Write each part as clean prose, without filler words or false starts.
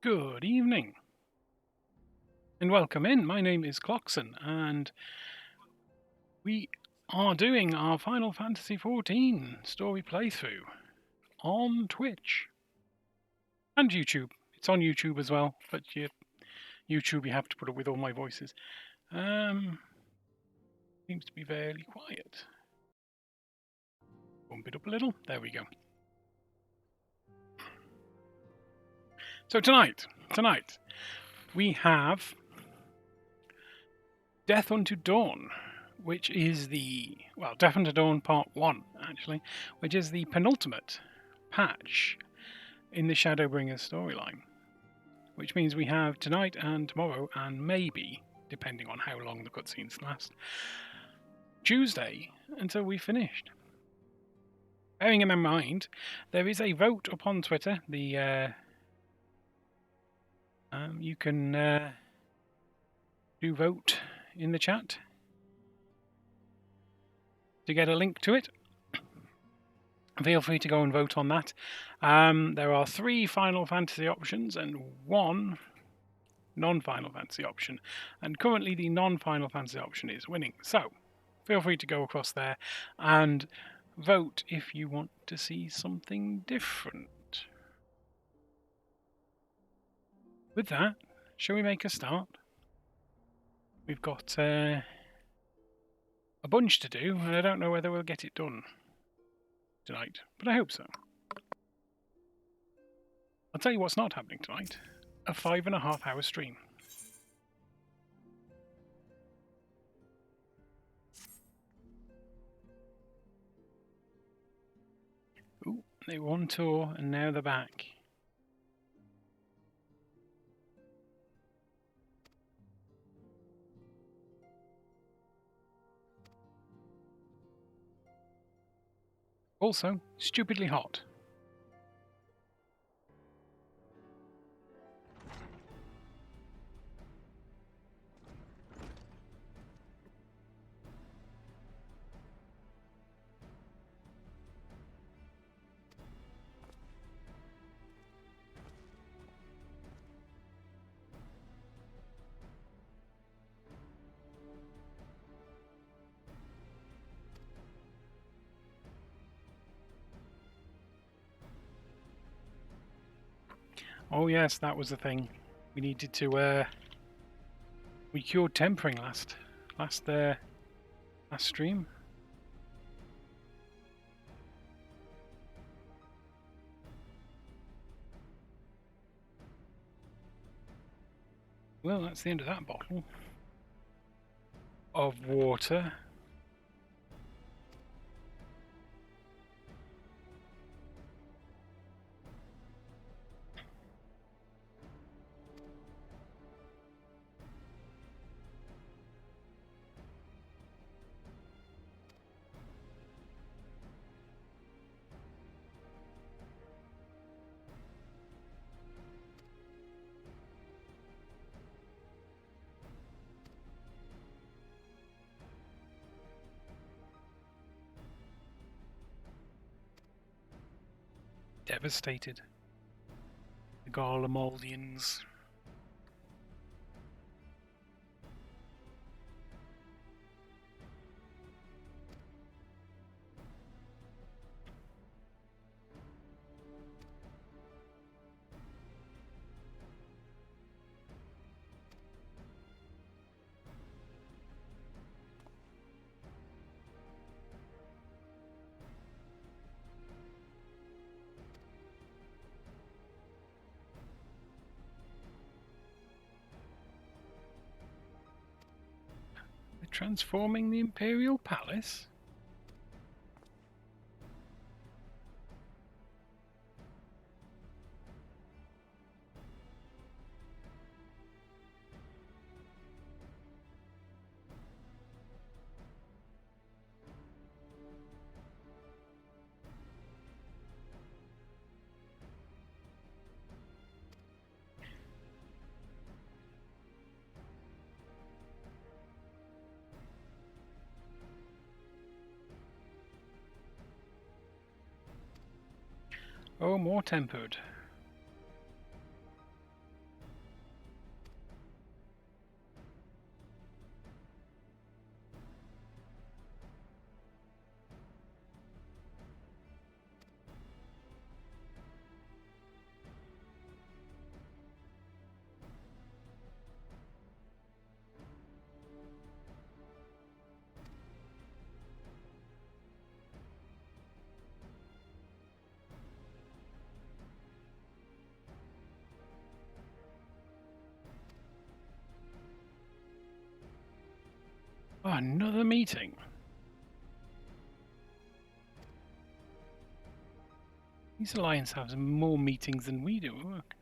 Good evening, and welcome in. My name is Clockson, and we are doing our Final Fantasy XIV story playthrough on Twitch and YouTube. It's on YouTube as well, but YouTube you have to put up with all my voices. Seems to be fairly quiet. Bump it up a little. There we go. So tonight we have Death Unto Dawn, which is Death Unto Dawn Part 1, actually, which is the penultimate patch in the Shadowbringers storyline. Which means we have tonight and tomorrow, and maybe, depending on how long the cutscenes last, Tuesday until we've finished. Bearing in mind, there is a vote up on Twitter. You can do vote in the chat to get a link to it. Feel free to go and vote on that. There are 3 Final Fantasy options and 1 non-Final Fantasy option. And currently the non-Final Fantasy option is winning. So, feel free to go across there and vote if you want to see something different. With that, shall we make a start? We've got a bunch to do, and I don't know whether we'll get it done tonight, but I hope so. I'll tell you what's not happening tonight. A 5.5 hour stream. Ooh, they were on tour and now they're back. Also, stupidly hot. Oh yes, that was the thing. We needed to we cured tempering last stream. Well, that's the end of that bottle of water. Devastated. The Garlemaldians. They're transforming the Imperial Palace? Oh, more tempered. another meeting. These alliances have more meetings than we do. Look.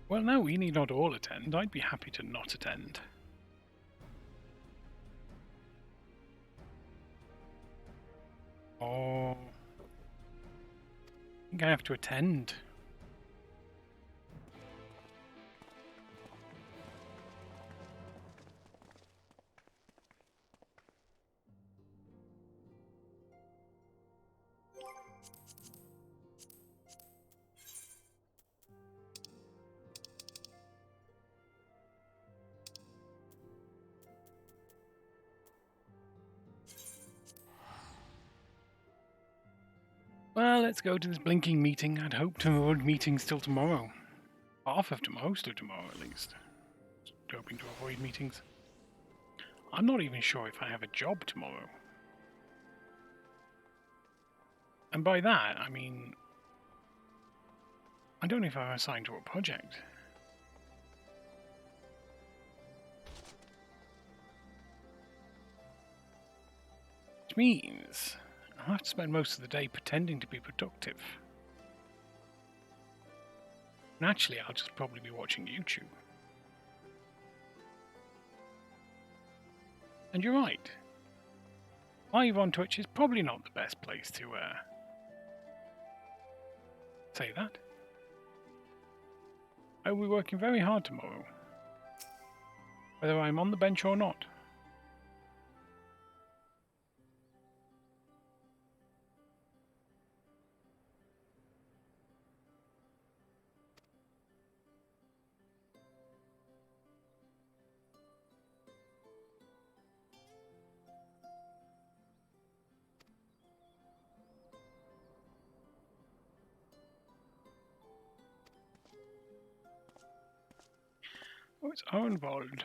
Well, no, we need not all attend. I'd be happy to not attend. Oh, I think I have to attend. Well, let's go to this blinking meeting. I'd hoped to avoid meetings till tomorrow. Half of tomorrow, most of tomorrow at least. Just hoping to avoid meetings. I'm not even sure if I have a job tomorrow. And by that, I mean, I don't know if I'm assigned to a project. Which means I'll have to spend most of the day pretending to be productive. And actually, I'll just probably be watching YouTube. And you're right. Live on Twitch is probably not the best place to say that. I will be working very hard tomorrow, whether I'm on the bench or not. Oh, it's Owenwald.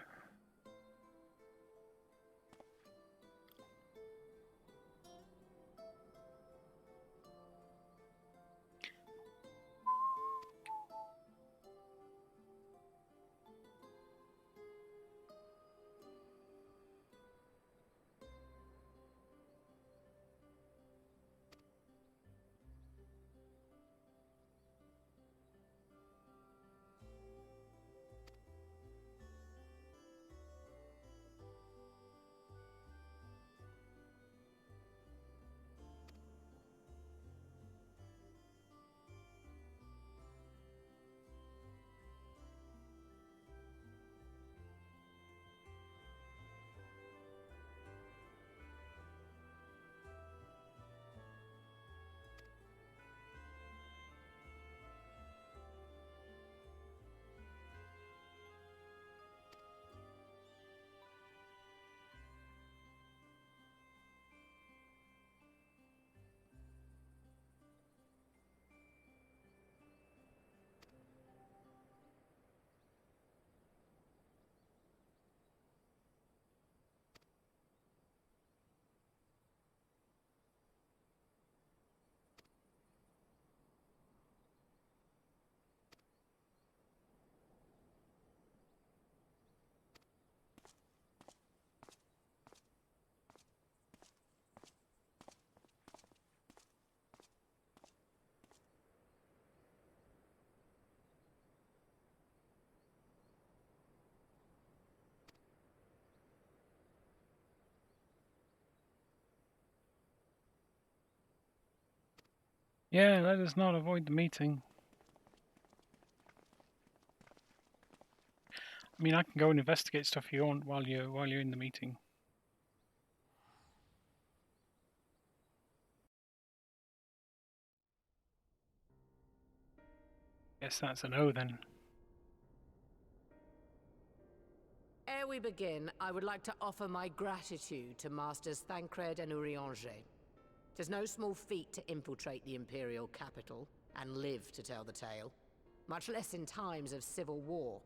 Yeah, let us not avoid the meeting. I mean, I can go and investigate stuff you want while you're in the meeting. Guess that's a no then. Ere we begin, I would like to offer my gratitude to Masters Thancred and Urianger. 'Tis no small feat to infiltrate the Imperial capital and live to tell the tale, much less in times of civil war.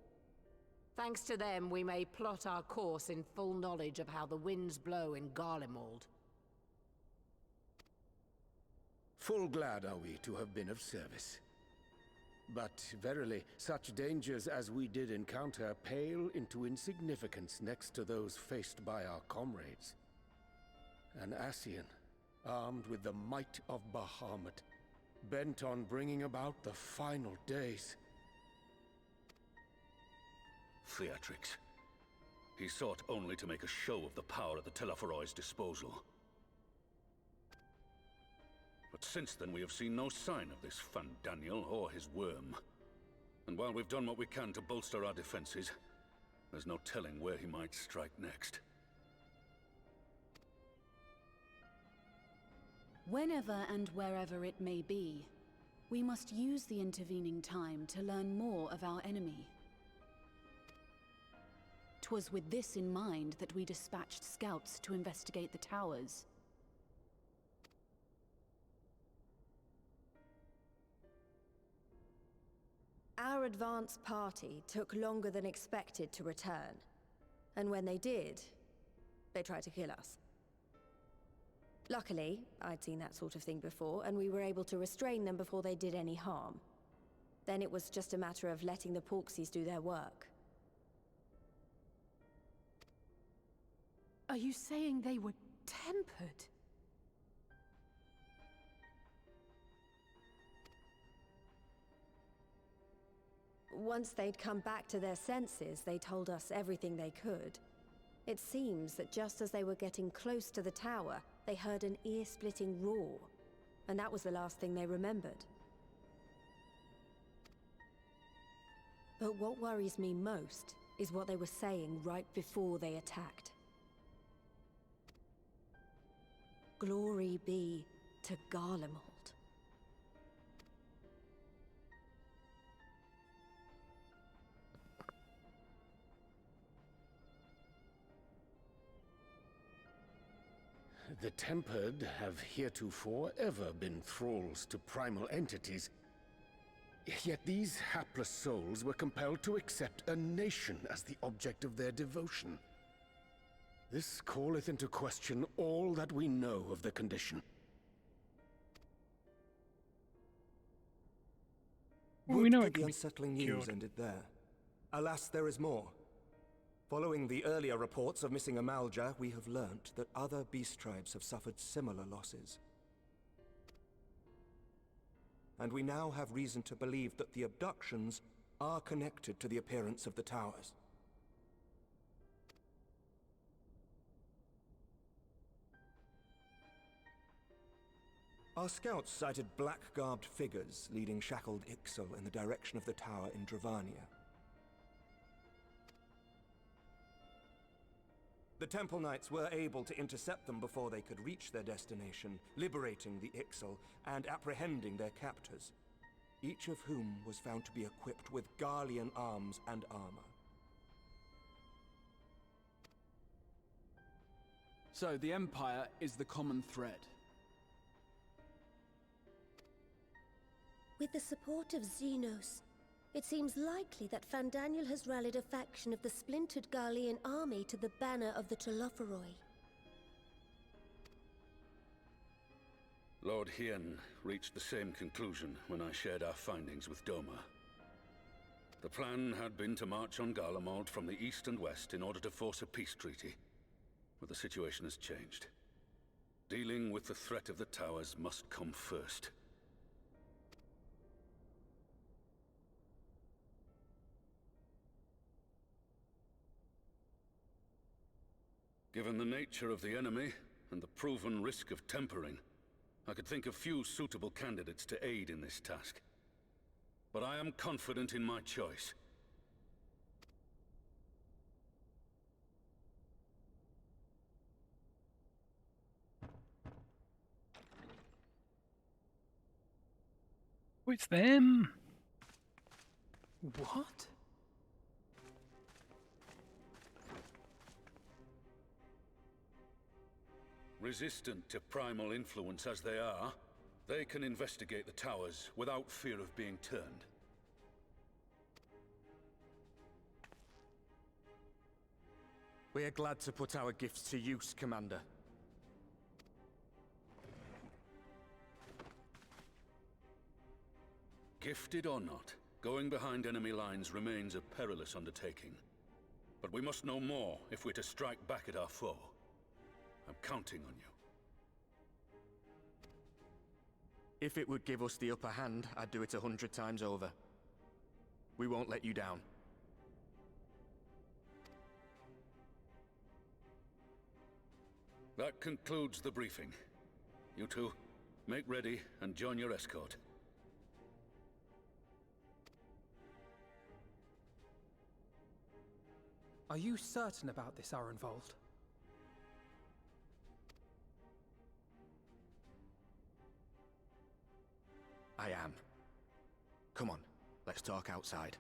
Thanks to them, we may plot our course in full knowledge of how the winds blow in Garlemald. Full glad are we to have been of service. But verily, such dangers as we did encounter pale into insignificance next to those faced by our comrades. An Ascian, armed with the might of Bahamut, bent on bringing about the final days. Theatrics. He sought only to make a show of the power at the Telophoroid's disposal. But since then we have seen no sign of this Fandaniel or his worm. And while we've done what we can to bolster our defenses, there's no telling where he might strike next. Whenever and wherever it may be, we must use the intervening time to learn more of our enemy. 'Twas with this in mind that we dispatched scouts to investigate the towers. Our advance party took longer than expected to return. And when they did, they tried to kill us. Luckily, I'd seen that sort of thing before, and we were able to restrain them before they did any harm. Then it was just a matter of letting the Porksies do their work. Are you saying they were tempered? Once they'd come back to their senses, they told us everything they could. It seems that just as they were getting close to the tower, they heard an ear-splitting roar, and that was the last thing they remembered. But what worries me most is what they were saying right before they attacked. Glory be to Garlemald. The Tempered have heretofore ever been thralls to primal entities. Yet these hapless souls were compelled to accept a nation as the object of their devotion. This calleth into question all that we know of the condition. Well, we know Would it the can be unsettling news cured. ended there. Alas, there is more. Following the earlier reports of missing Amalja, we have learnt that other beast tribes have suffered similar losses. And we now have reason to believe that the abductions are connected to the appearance of the towers. Our scouts sighted black-garbed figures leading shackled Ixal in the direction of the tower in Dravania. The Temple Knights were able to intercept them before they could reach their destination, liberating the Ixal and apprehending their captors, each of whom was found to be equipped with Garlean arms and armor. So the Empire is the common thread. With the support of Xenos, it seems likely that Fandaniel has rallied a faction of the splintered Garlean army to the banner of the Telophoroi. Lord Hien reached the same conclusion when I shared our findings with Doma. The plan had been to march on Garlemald from the east and west in order to force a peace treaty. But the situation has changed. Dealing with the threat of the towers must come first. Given the nature of the enemy, and the proven risk of tempering, I could think of few suitable candidates to aid in this task. But I am confident in my choice. Oh, it's them! What? Resistant to primal influence as they are, they can investigate the towers without fear of being turned. We are glad to put our gifts to use, Commander. Gifted or not, going behind enemy lines remains a perilous undertaking. But we must know more if we're to strike back at our foe. I'm counting on you. If it would give us the upper hand, I'd do it 100 times over. We won't let you down. That concludes the briefing. You two, make ready and join your escort. Are you certain about this, Arenvold? I am. Come on, let's talk outside.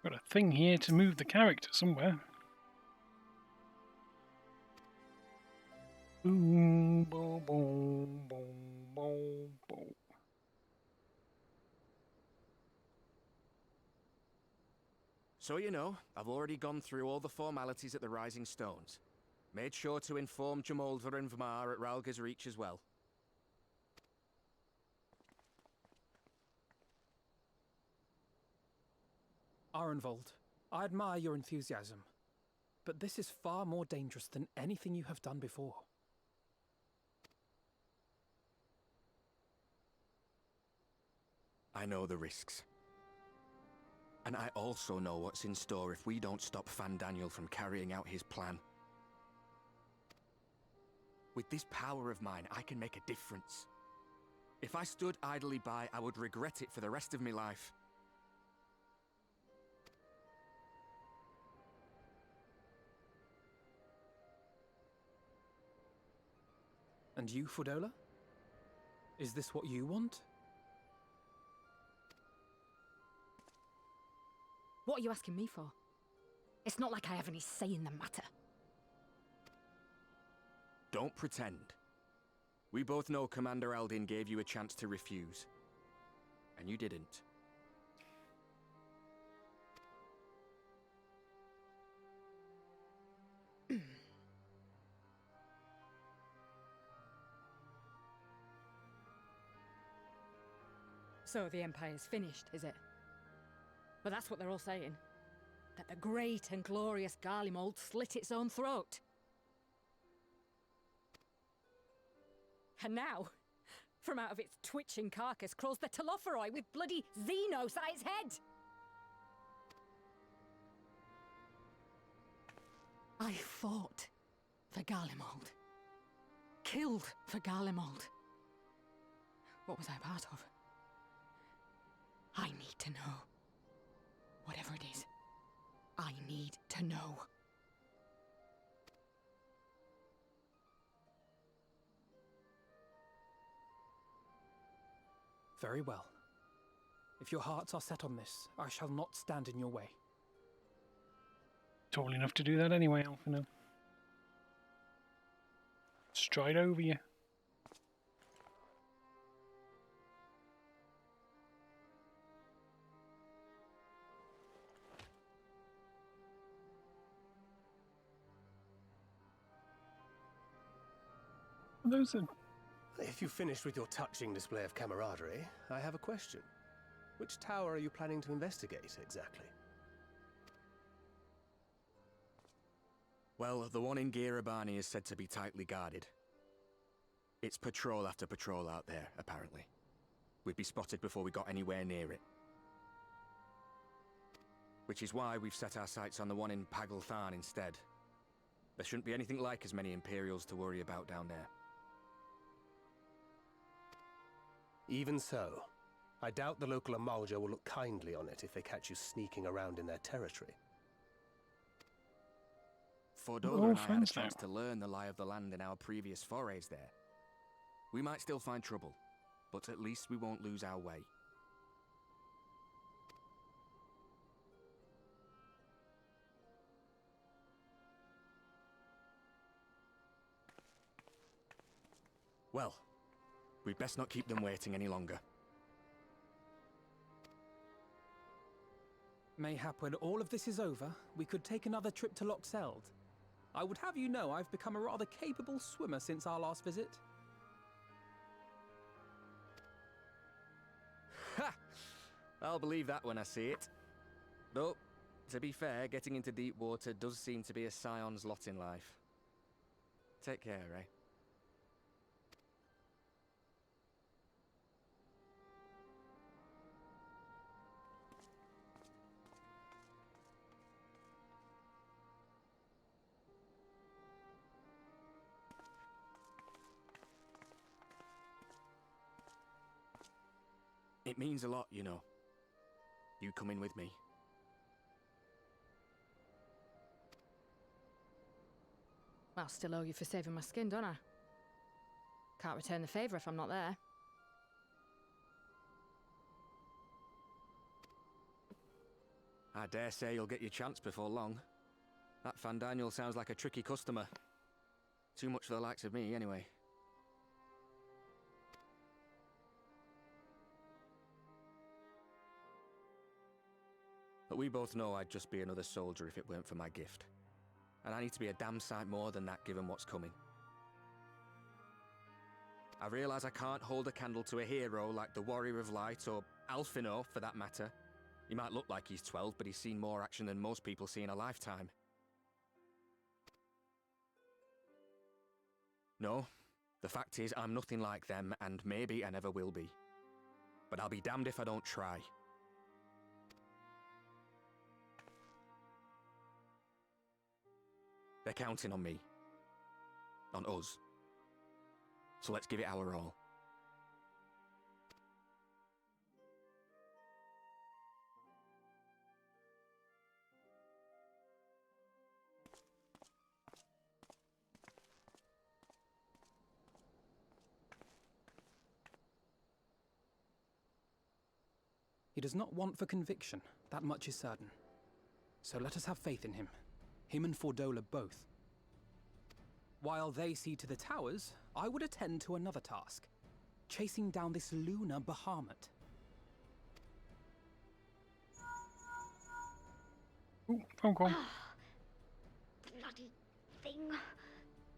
Got a thing here to move the character somewhere. Boom, boom, boom, boom, boom, boom. So you know, I've already gone through all the formalities at the Rising Stones. Made sure to inform Jamoldva and Vmar at Ralga's Reach as well. Arenvold, I admire your enthusiasm, but this is far more dangerous than anything you have done before. I know the risks. And I also know what's in store if we don't stop Fandaniel from carrying out his plan. With this power of mine, I can make a difference. If I stood idly by, I would regret it for the rest of my life. And you, Fudola? Is this what you want? What are you asking me for? It's not like I have any say in the matter. Don't pretend. We both know Commander Eldin gave you a chance to refuse. And you didn't. So the Empire's finished, is it? But that's what they're all saying. That the great and glorious Garlemald slit its own throat. And now, from out of its twitching carcass crawls the Telophoroi with bloody Xenos at its head! I fought for Garlemald. Killed for Garlemald. What was I a part of? I need to know. Whatever it is, I need to know. Very well. If your hearts are set on this, I shall not stand in your way. Tall enough to do that anyway, Alphino. Stride over you. Those are... If you've finished with your touching display of camaraderie, I have a question. Which tower are you planning to investigate, exactly? Well, the one in Girabani is said to be tightly guarded. It's patrol after patrol out there, apparently. We'd be spotted before we got anywhere near it. Which is why we've set our sights on the one in Pagalthan instead. There shouldn't be anything like as many Imperials to worry about down there. Even so, I doubt the local Amalja will look kindly on it if they catch you sneaking around in their territory. Fordola and I had a chance to learn the lie of the land in our previous forays there. We might still find trouble, but at least we won't lose our way. Well, we'd best not keep them waiting any longer. Mayhap when all of this is over, we could take another trip to Loxeld. I would have you know I've become a rather capable swimmer since our last visit. Ha! I'll believe that when I see it. Though, to be fair, getting into deep water does seem to be a scion's lot in life. Take care, eh? It means a lot, you know. You coming with me. I'll still owe you for saving my skin, don't I? Can't return the favour if I'm not there. I dare say you'll get your chance before long. That Fandaniel sounds like a tricky customer. Too much for the likes of me, anyway. But we both know I'd just be another soldier if it weren't for my gift. And I need to be a damn sight more than that given what's coming. I realise I can't hold a candle to a hero like the Warrior of Light, or Alphino for that matter. He might look like he's 12, but he's seen more action than most people see in a lifetime. No, the fact is I'm nothing like them, and maybe I never will be. But I'll be damned if I don't try. They're counting on me. On us. So let's give it our all. He does not want for conviction, that much is certain. So let us have faith in him. Him and Fordola both. While they see to the towers, I would attend to another task. Chasing down this lunar Bahamut. Ooh, phone call. Bloody thing.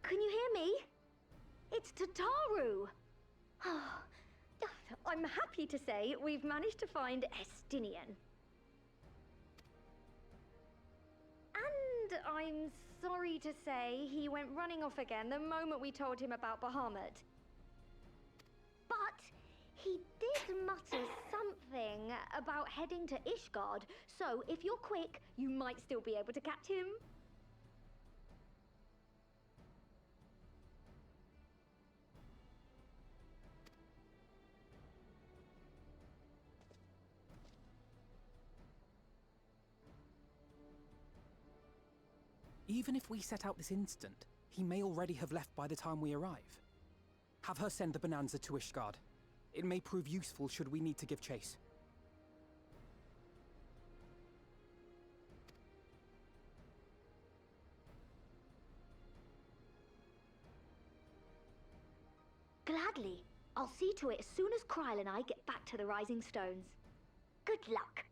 Can you hear me? It's Tataru. I'm happy to say we've managed to find Estinian. And I'm sorry to say he went running off again the moment we told him about Bahamut. But he did mutter something about heading to Ishgard, so if you're quick, you might still be able to catch him. Even if we set out this instant, he may already have left by the time we arrive. Have her send the Bonanza to Ishgard. It may prove useful should we need to give chase. Gladly. I'll see to it as soon as Kryl and I get back to the Rising Stones. Good luck.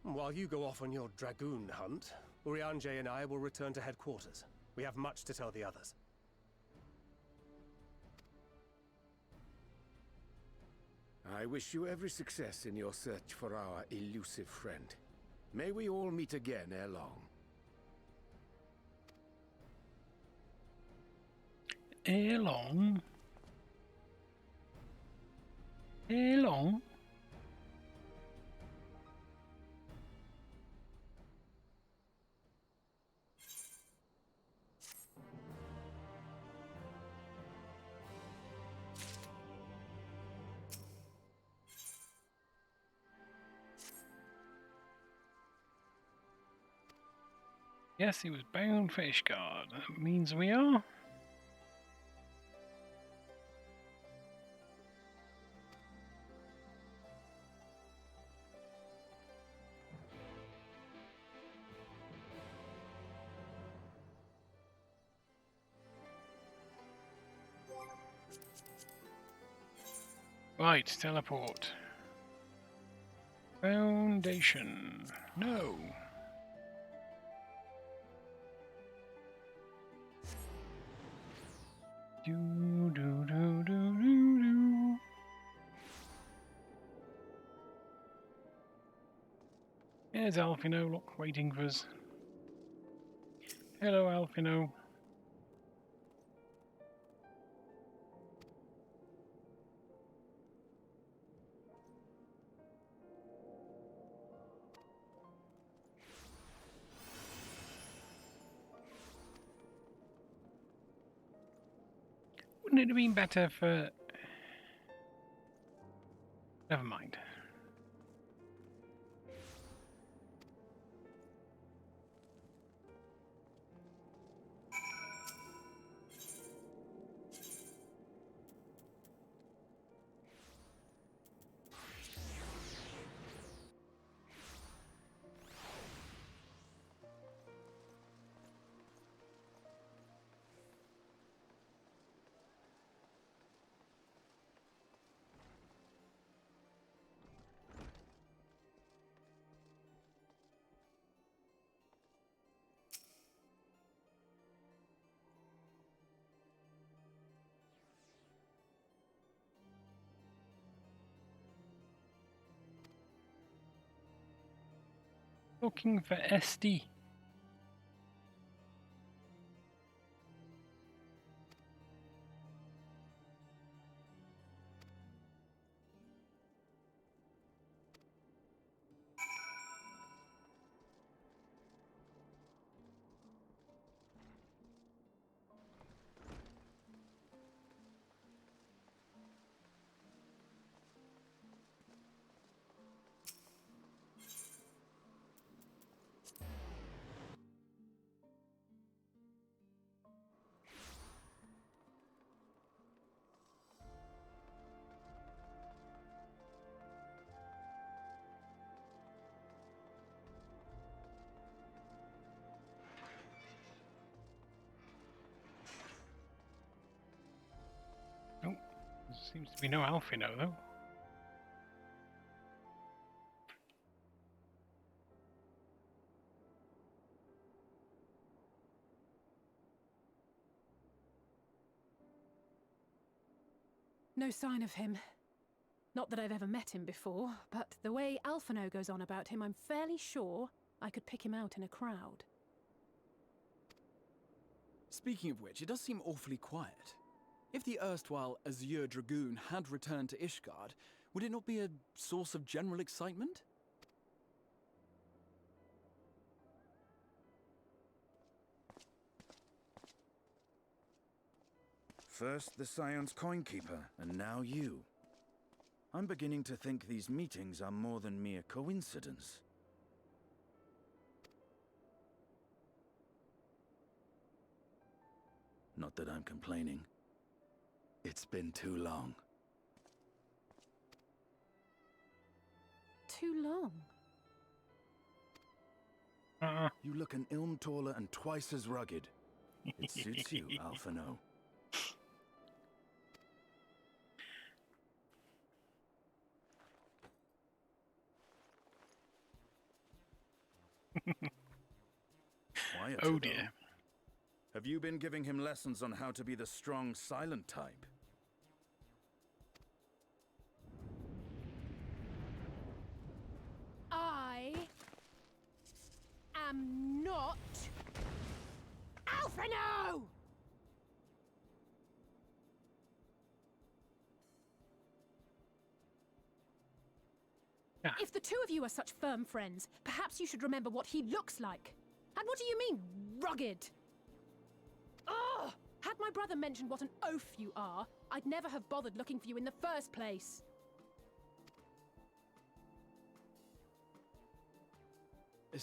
While you go off on your dragoon hunt, Urianger and I will return to headquarters. We have much to tell the others. I wish you every success in your search for our elusive friend. May we all meet again ere long. Ere long? Ere long? Yes, he was bound for Ishgard. That means we are. Right, teleport. Foundation. No. Do do do do do do. There's Alfino, look, waiting for us. Hello, Alfino. Wouldn't it have been better for... Never mind. Looking for SD. Oh, there seems to be no Alfino though. No sign of him. Not that I've ever met him before, but the way Alphino goes on about him, I'm fairly sure I could pick him out in a crowd. Speaking of which, it does seem awfully quiet. If the erstwhile Azure Dragoon had returned to Ishgard, would it not be a source of general excitement? First the Scion's Coinkeeper, and now you. I'm beginning to think these meetings are more than mere coincidence. Not that I'm complaining. It's been too long. Too long? You look an ilm taller and twice as rugged. It suits you, Alphino. Oh dear. Have you been giving him lessons on how to be the strong, silent type? I am not Alphino! Yeah. If the two of you are such firm friends, perhaps you should remember what he looks like. And what do you mean, rugged? Ugh! Had my brother mentioned what an oaf you are, I'd never have bothered looking for you in the first place.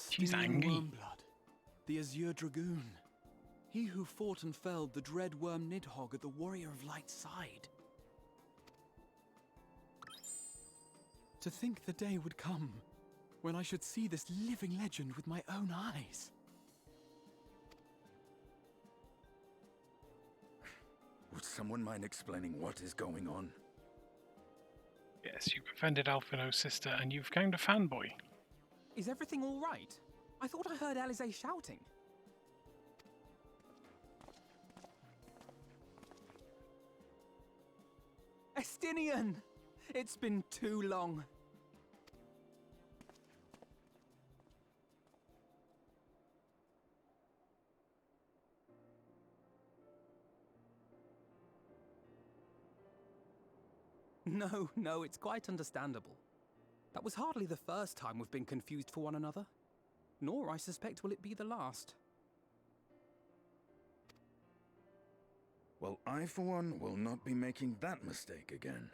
She's angry. Wormblood. The Azure Dragoon. He who fought and felled the dread worm Nidhogg at the Warrior of Light's side. To think the day would come when I should see this living legend with my own eyes. Would someone mind explaining what is going on? Yes, you befriended Alphino's sister and you've found a fanboy. Is everything all right? I thought I heard Alize shouting. Estinian! It's been too long. No, it's quite understandable. That was hardly the first time we've been confused for one another. Nor, I suspect, will it be the last. Well, I, for one, will not be making that mistake again.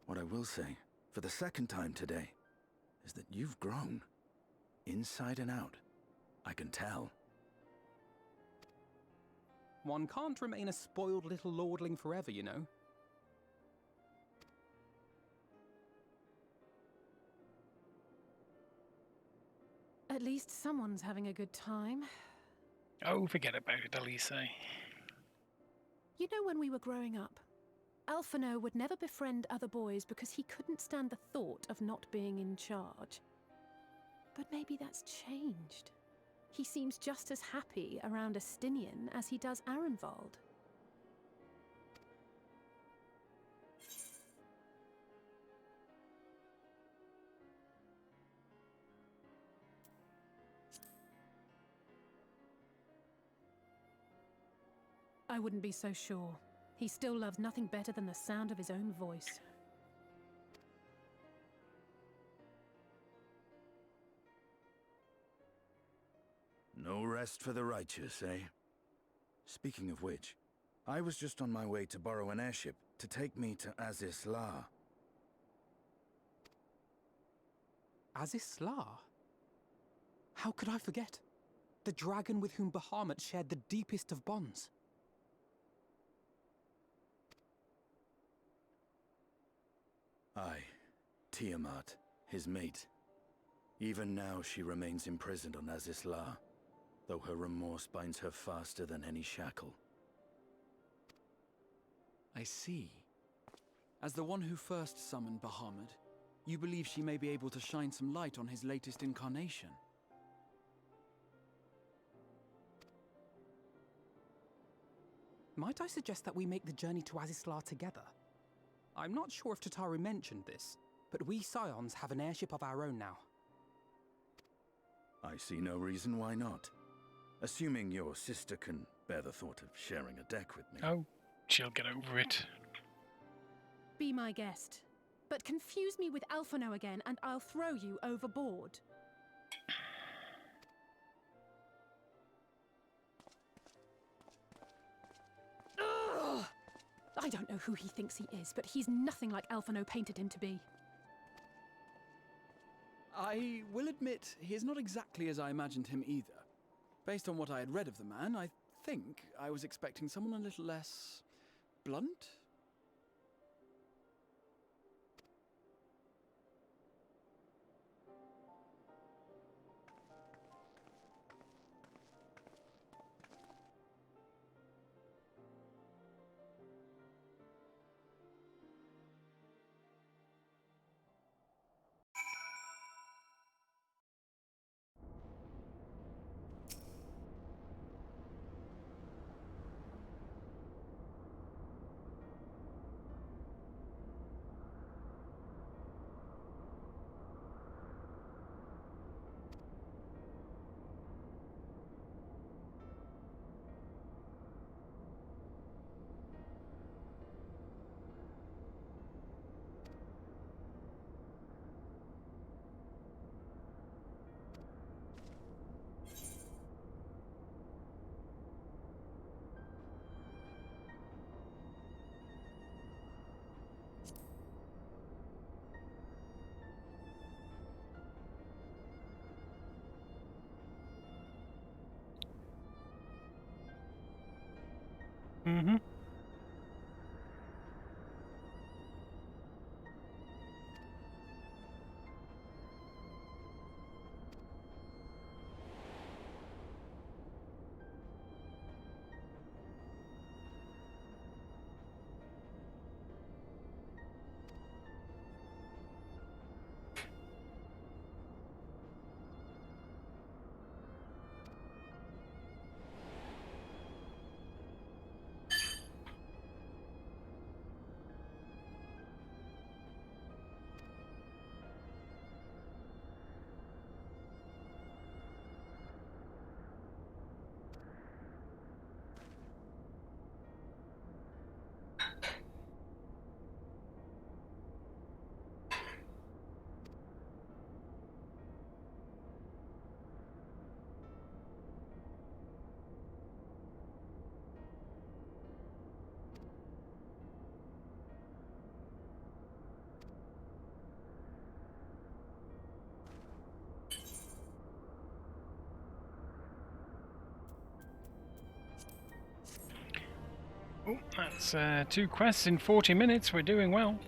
What I will say, for the second time today, is that you've grown. Inside and out. I can tell. One can't remain a spoiled little lordling forever, you know. At least someone's having a good time. Oh, forget about it, Elise. You know, when we were growing up, Alphino would never befriend other boys because he couldn't stand the thought of not being in charge. But maybe that's changed. He seems just as happy around Estinian as he does Arenvald. I wouldn't be so sure. He still loves nothing better than the sound of his own voice. No rest for the righteous, eh? Speaking of which, I was just on my way to borrow an airship to take me to Azis-La. Azis-La? How could I forget? The dragon with whom Bahamut shared the deepest of bonds. Aye, Tiamat, his mate. Even now she remains imprisoned on Azis-La, though her remorse binds her faster than any shackle. I see. As the one who first summoned Bahamut, you believe she may be able to shine some light on his latest incarnation. Might I suggest that we make the journey to Azis-La together? I'm not sure if Tataru mentioned this, but we Scions have an airship of our own now. I see no reason why not. Assuming your sister can bear the thought of sharing a deck with me. Oh, she'll get over it. Be my guest. But confuse me with Alphino again and I'll throw you overboard. Ugh! I don't know who he thinks he is, but he's nothing like Alphino painted him to be. I will admit, he is not exactly as I imagined him either. Based on what I had read of the man, I think I was expecting someone a little less blunt? Mm-hmm. Oh, that's 2 quests in 40 minutes. We're doing well.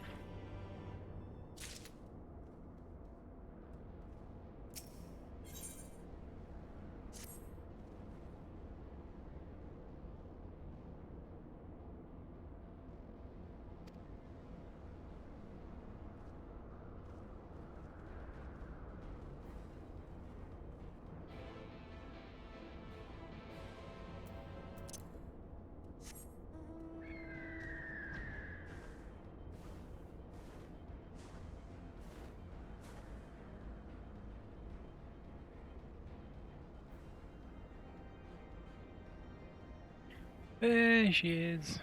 There she is.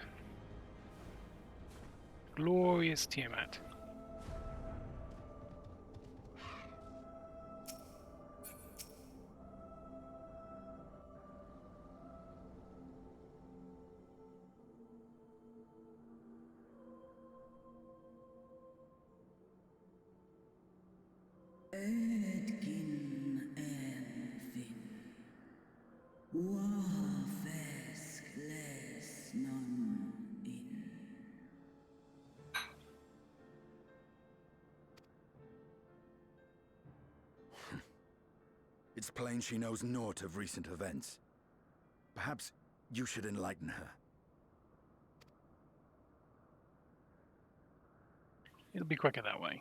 Glorious Tiamat. It's plain she knows naught of recent events. Perhaps you should enlighten her. It'll be quicker that way.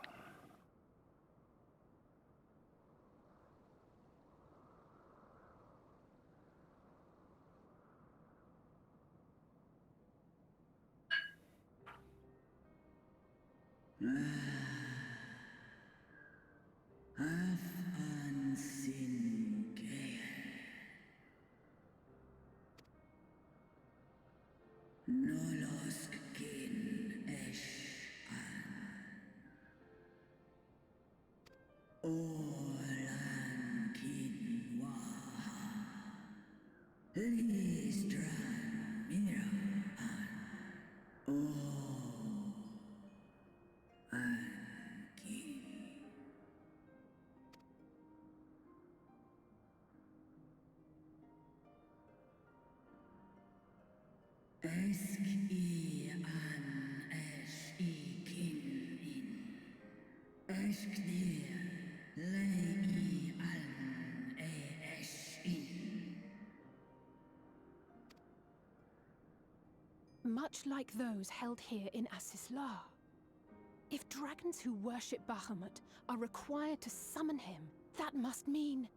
Much like those held here in Asislar. If dragons who worship Bahamut are required to summon him, that must mean...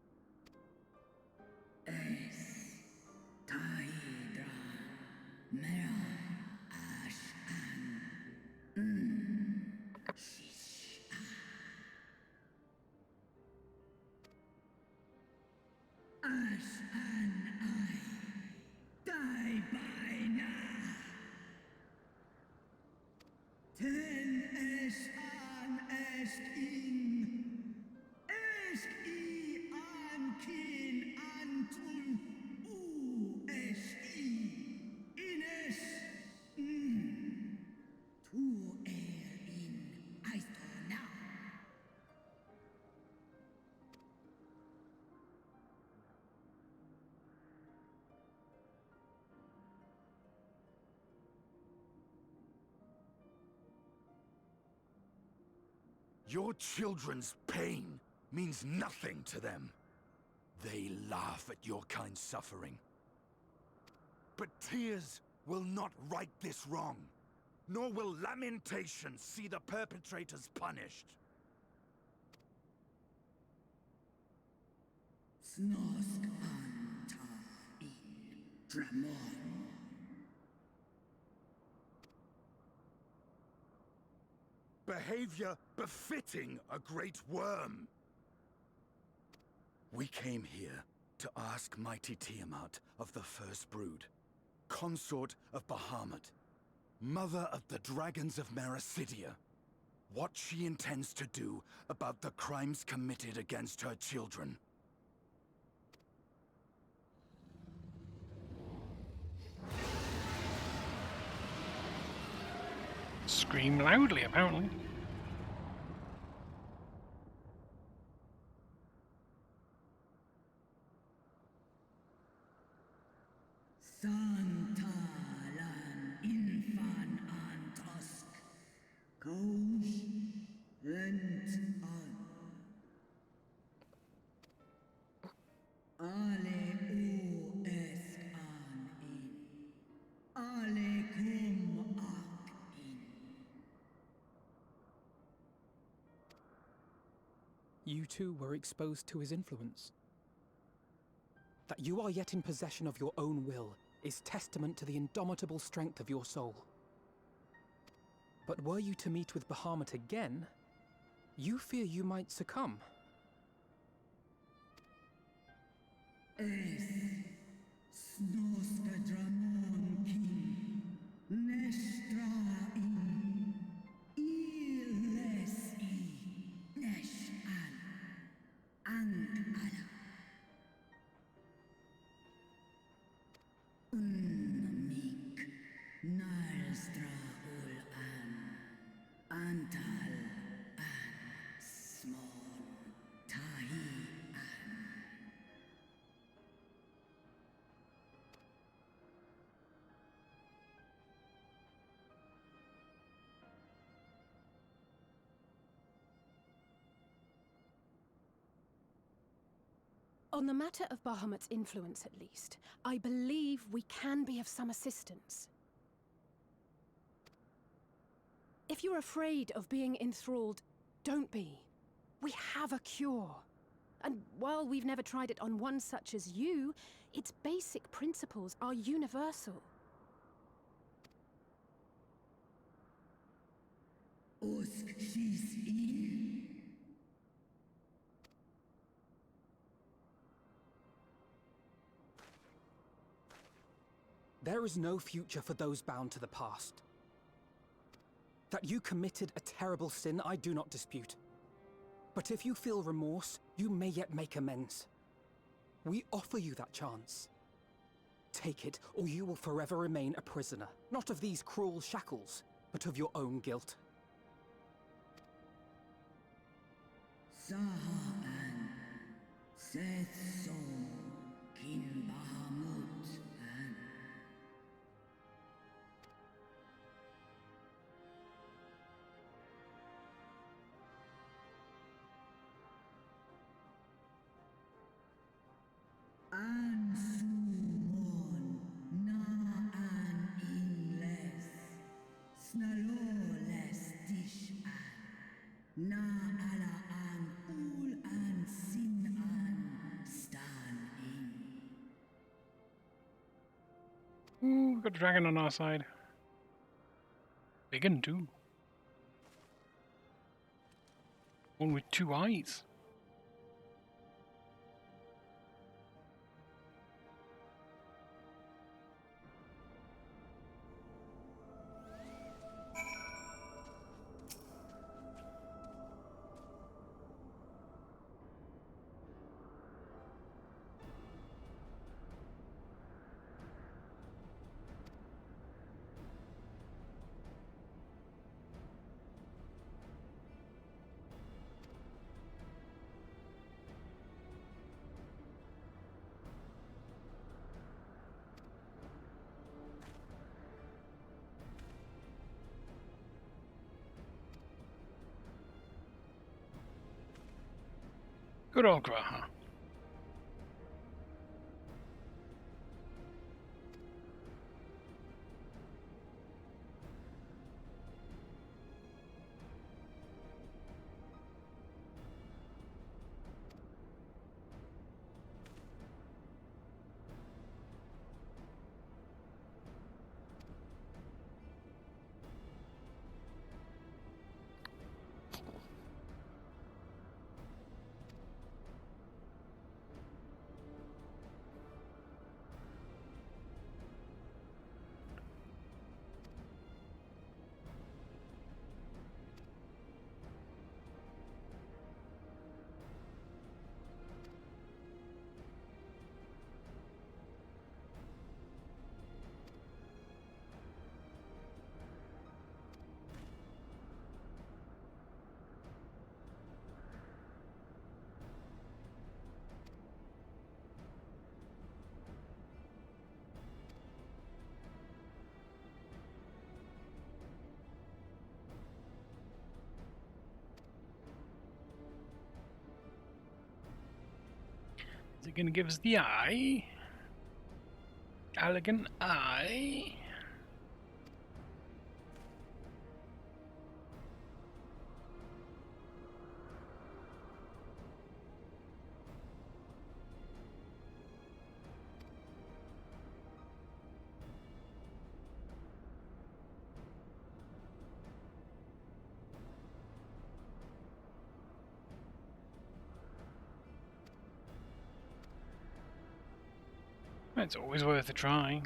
Your children's pain means nothing to them. They laugh at your kind suffering. But tears will not right this wrong, nor will lamentation see the perpetrators punished. Snosk anta in Dramon. Behavior befitting a great worm. We came here to ask mighty Tiamat of the First Brood, consort of Bahamut, mother of the dragons of Meracidia, what she intends to do about the crimes committed against her children. Scream loudly, apparently. Santalan infan antosk. Kous rent al. Ale o esk an in. Ale kum ak in. You too were exposed to his influence. That you are yet in possession of your own will is testament to the indomitable strength of your soul. But were you to meet with Bahamut again, you fear you might succumb. Es Snoska Dramon king. Nestra in. Iles I. Nesh al. Ang ala. Unmik. Nalstra ul an. Antal an. Smon. Tahi an. On the matter of Bahamut's influence, at least, I believe we can be of some assistance. If you're afraid of being enthralled, don't be. We have a cure. And while we've never tried it on one such as you, its basic principles are universal. Usk she's in. There is no future for those bound to the past. That you committed a terrible sin, I do not dispute. But if you feel remorse, you may yet make amends. We offer you that chance. Take it, or you will forever remain a prisoner, not of these cruel shackles, but of your own guilt. Sahaan. Seth Som. Kin Bahamut an. An Sumon. Na an inles. Snaloles dish an. Na ala an ul an sin an. Stan in. Ooh, we've got a dragon on our side. Big one too. One with two eyes. Good old Graha. Is it going to give us the eye? Elegant eye? It's always worth a try.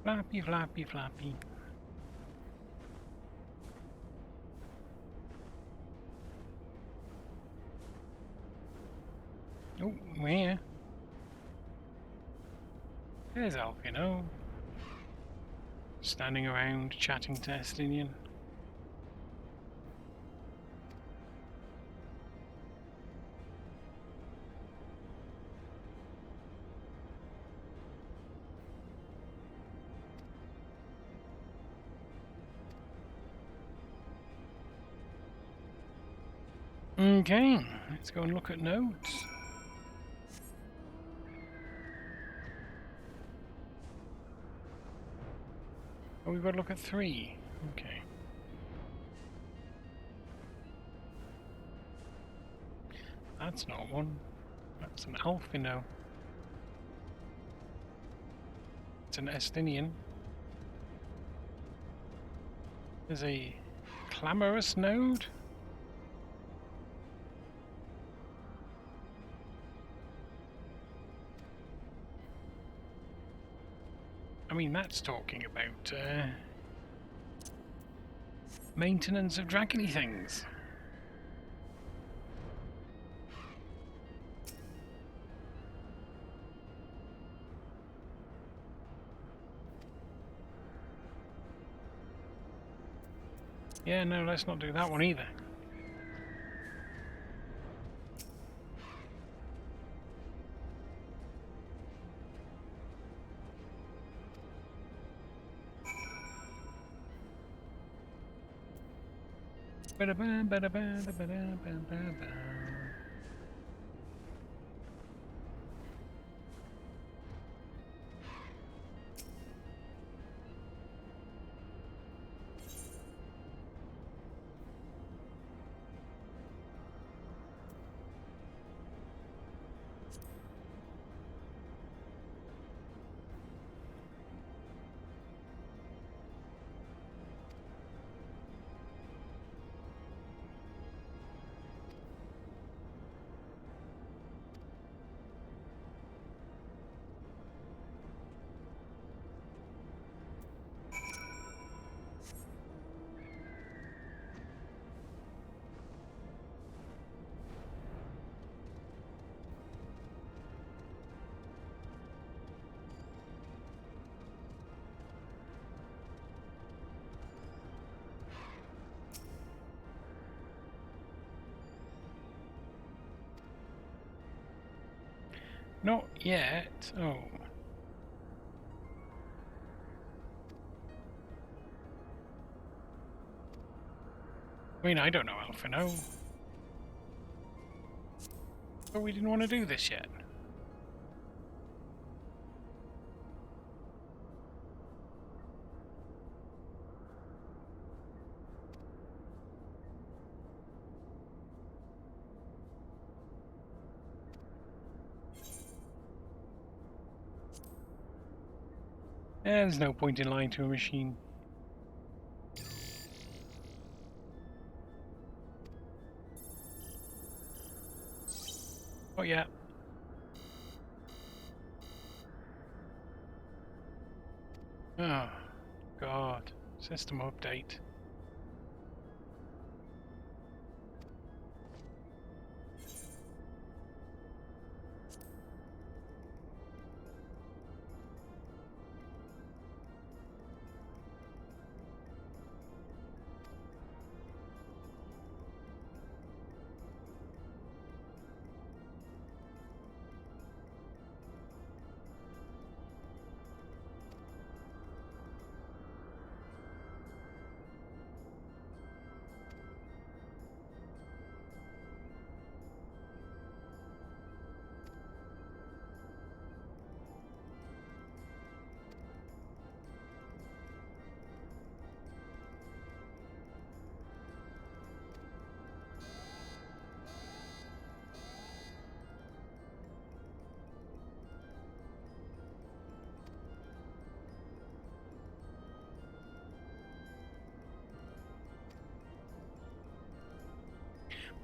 Flappy, flappy, flappy. Oh, where? There's Alfino. Standing around chatting to Estinian. Okay, let's go and look at notes. Oh, we've got to look at 3. Okay. That's not one. That's an Alfino. It's an Estinian. There's a clamorous node. I mean, that's talking about maintenance of dragony things. Yeah, no, let's not do that one either. Not yet. Oh. I mean, I don't know, Alphino. But we didn't want to do this yet. There's no point in lying to a machine. Oh yeah. Oh, God. System update.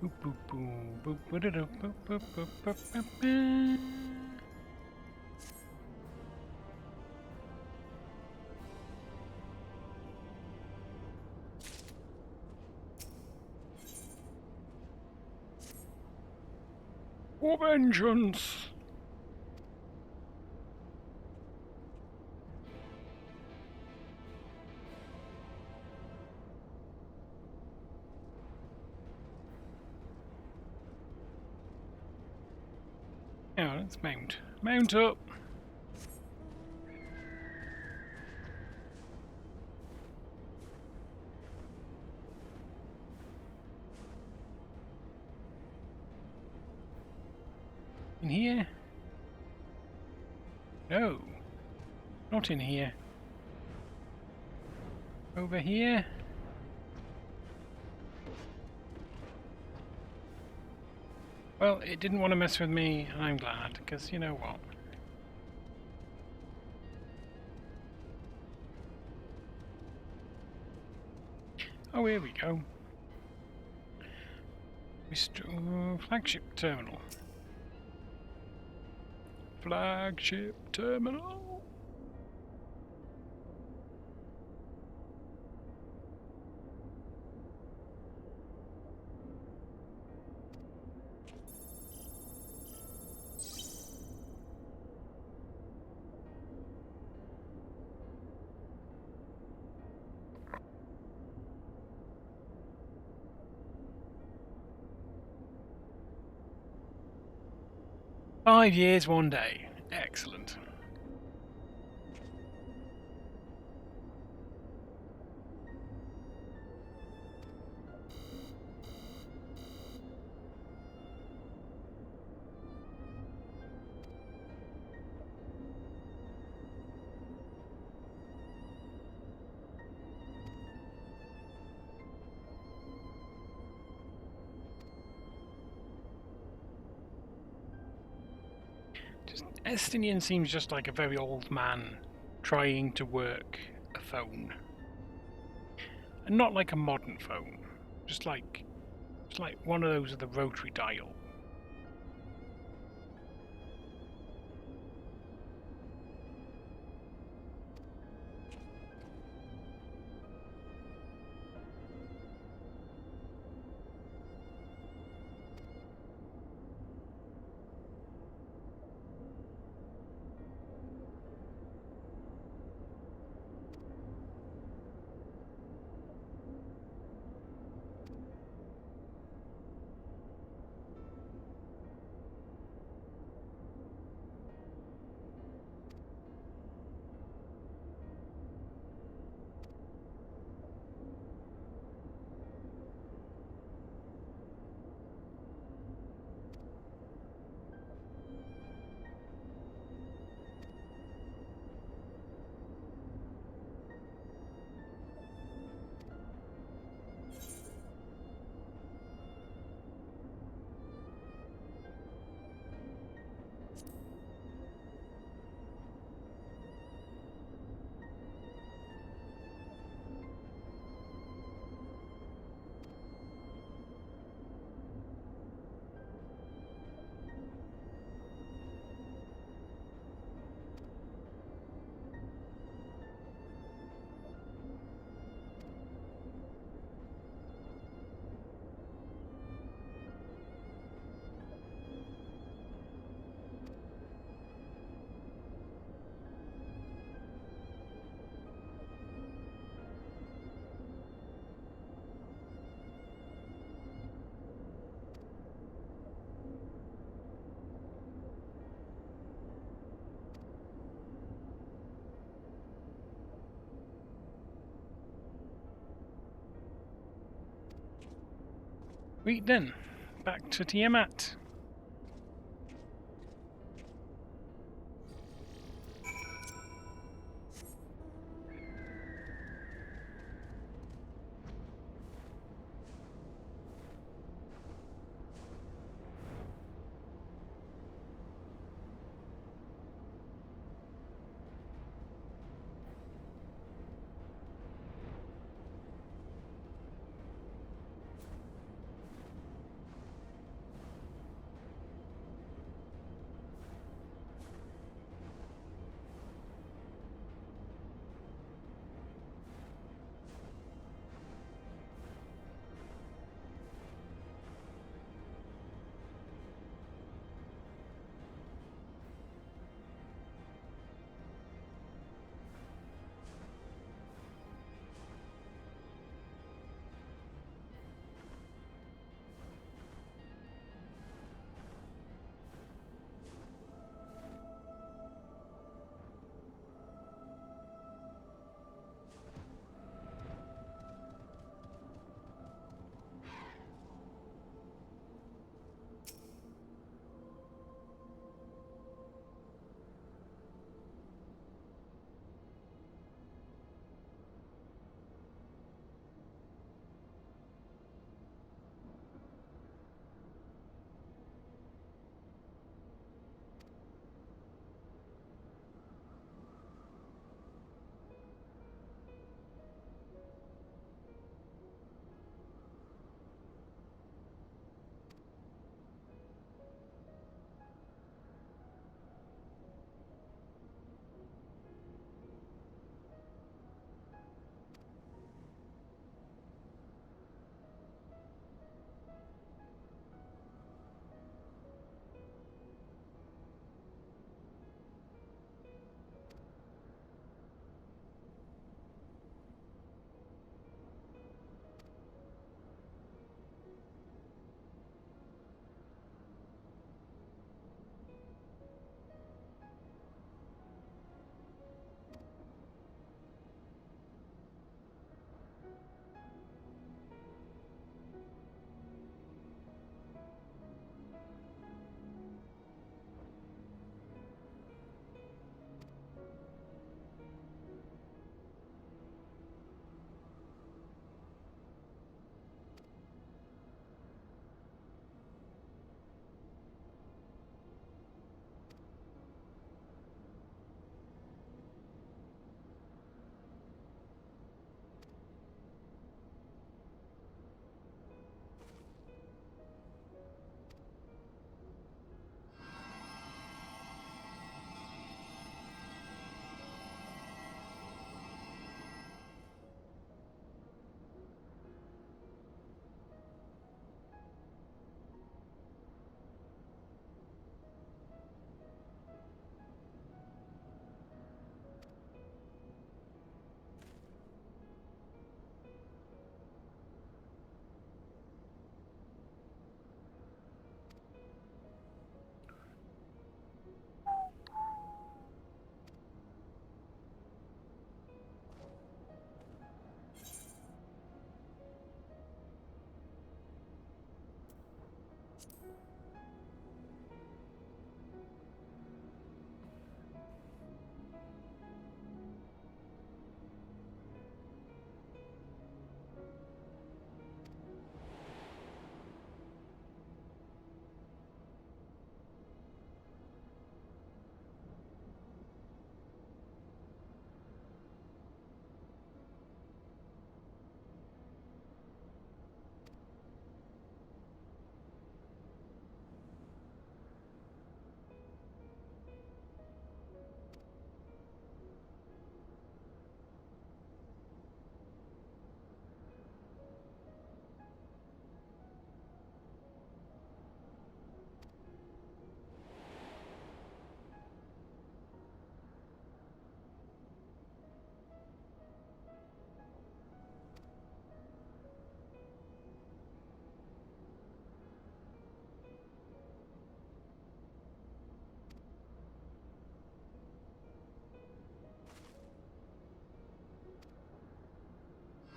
Boop boop boom boop boop boop boop boop boop boop boop. For vengeance! Now let's mount. Mount up! In here? No. Not in here. Over here? Well, it didn't want to mess with me, and I'm glad, because you know what? Oh, here we go. Flagship terminal. Flagship terminal. "5 years, 1 day." Excellent. Estinian seems just like a very old man trying to work a phone. And not like a modern phone. Just like one of those with a rotary dial. Right then, back to Tiamat.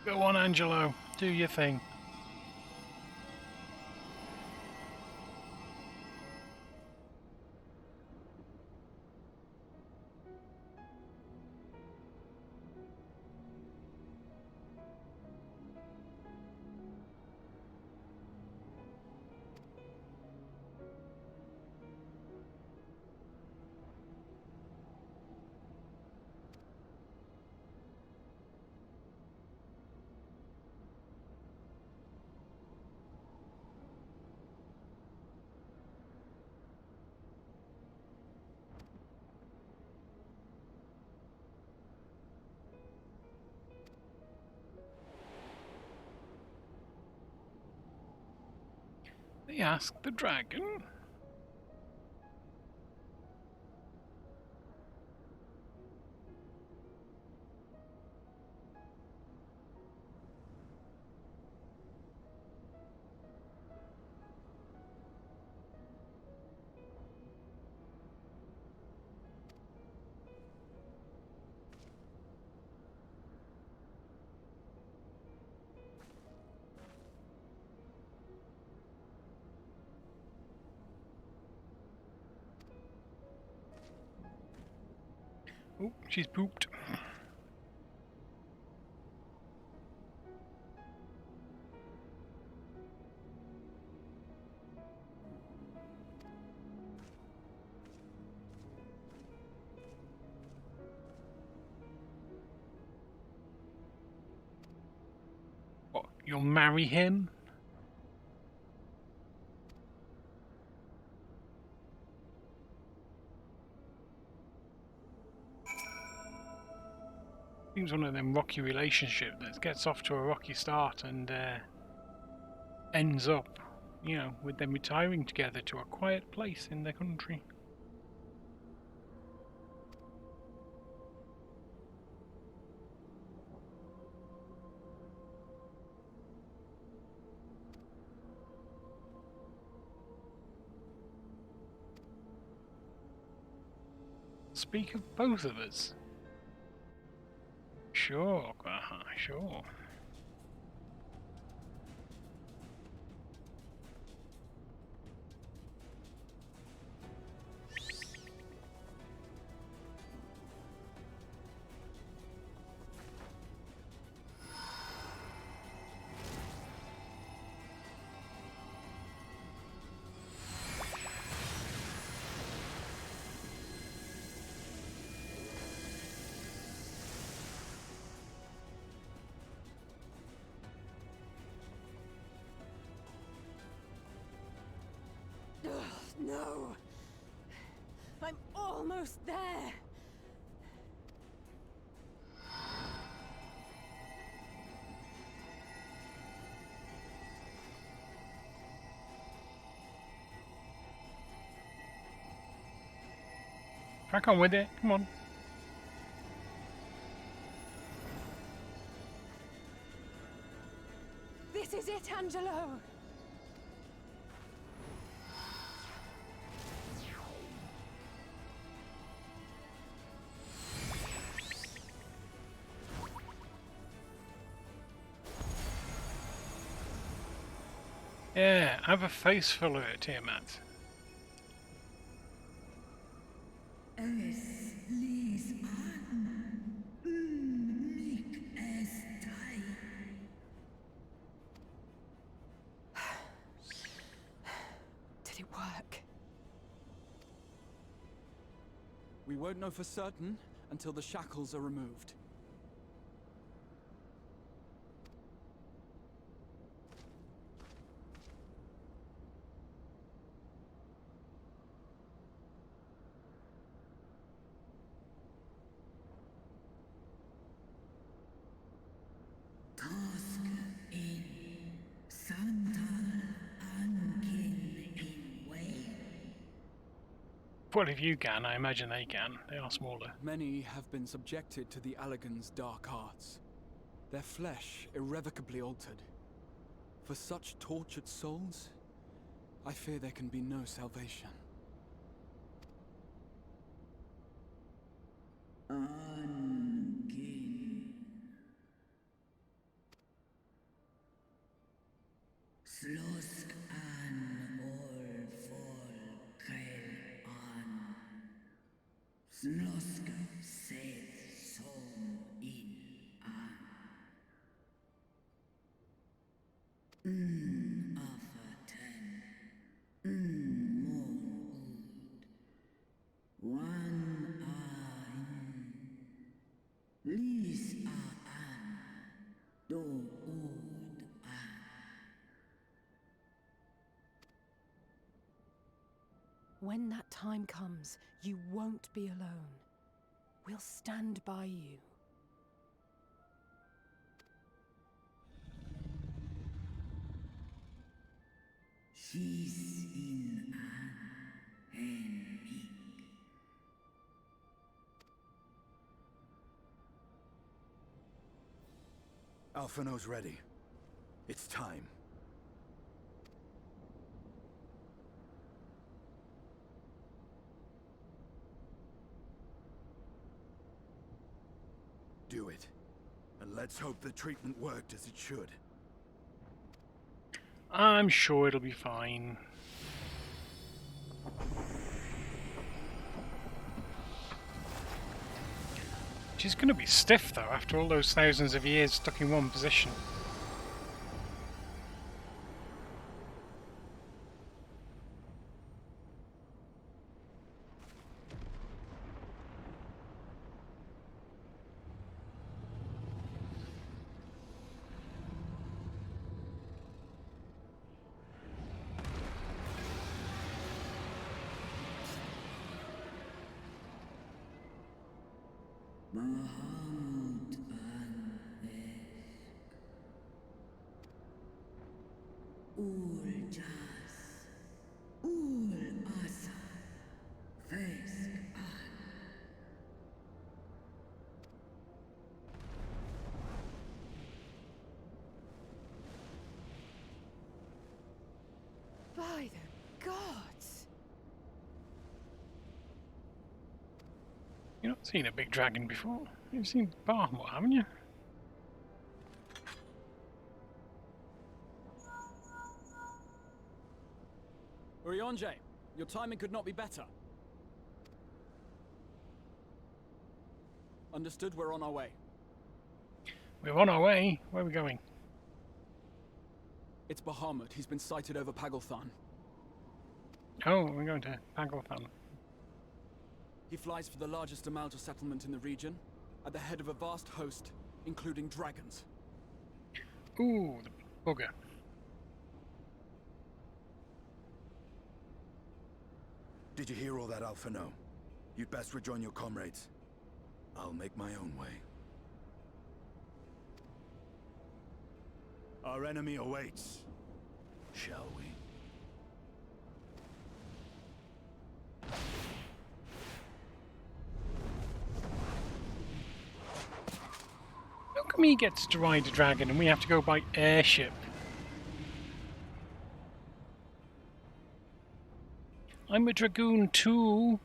Go on, Angelo. Do your thing. They asked the dragon. Oh, she's pooped. What, you'll marry him? Seems one of them rocky relationships that gets off to a rocky start and ends up, you know, with them retiring together to a quiet place in their country. Speak of both of us. Sure, sure. No! I'm almost there! Crack on with it, come on. This is it, Angelo! Yeah, have a face full of it, Tiamat. Es ließ an, mich es tai. Did it work? We won't know for certain until the shackles are removed. Tosk in Santal Ankin in Way. Well, if you can, I imagine they can. They are smaller. Many have been subjected to the Allagan's dark arts, their flesh irrevocably altered. For such tortured souls, I fear there can be no salvation. Ankin. Slosk an ol folkel an. Slosk seth som in an. Afferten. Mon ud. Wan an. Lis a an. Do ud an. When that time comes, you won't be alone. We'll stand by you. Sis in an enmig. Alphino's ready. It's time. Do it. And let's hope the treatment worked as it should. I'm sure it'll be fine. She's going to be stiff, though, after all those thousands of years stuck in one position. Bahamut an Vesk. Ul Jas. Ul Asa. Vesk an. By the gods! You've not seen a big dragon before. You've seen Bahamut, haven't you? Urianger, your timing could not be better. Understood, we're on our way. We're on our way. Where are we going? It's Bahamut. He's been sighted over Pagalthan. Oh, we're going to Pagalthan. He flies for the largest Amalta settlement in the region, at the head of a vast host, including dragons. Ooh, the bugger. Did you hear all that, Alphino? You'd best rejoin your comrades. I'll make my own way. Our enemy awaits. Shall we? How come he gets to ride a dragon and we have to go by airship? I'm a dragoon too.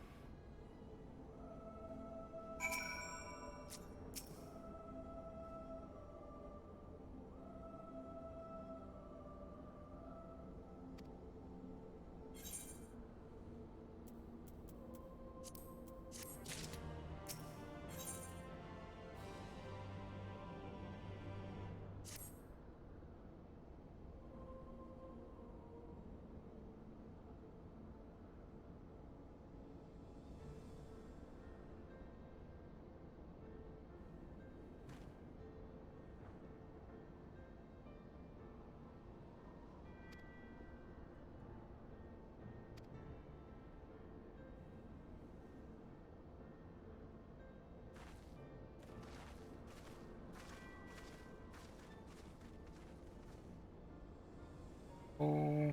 Oh.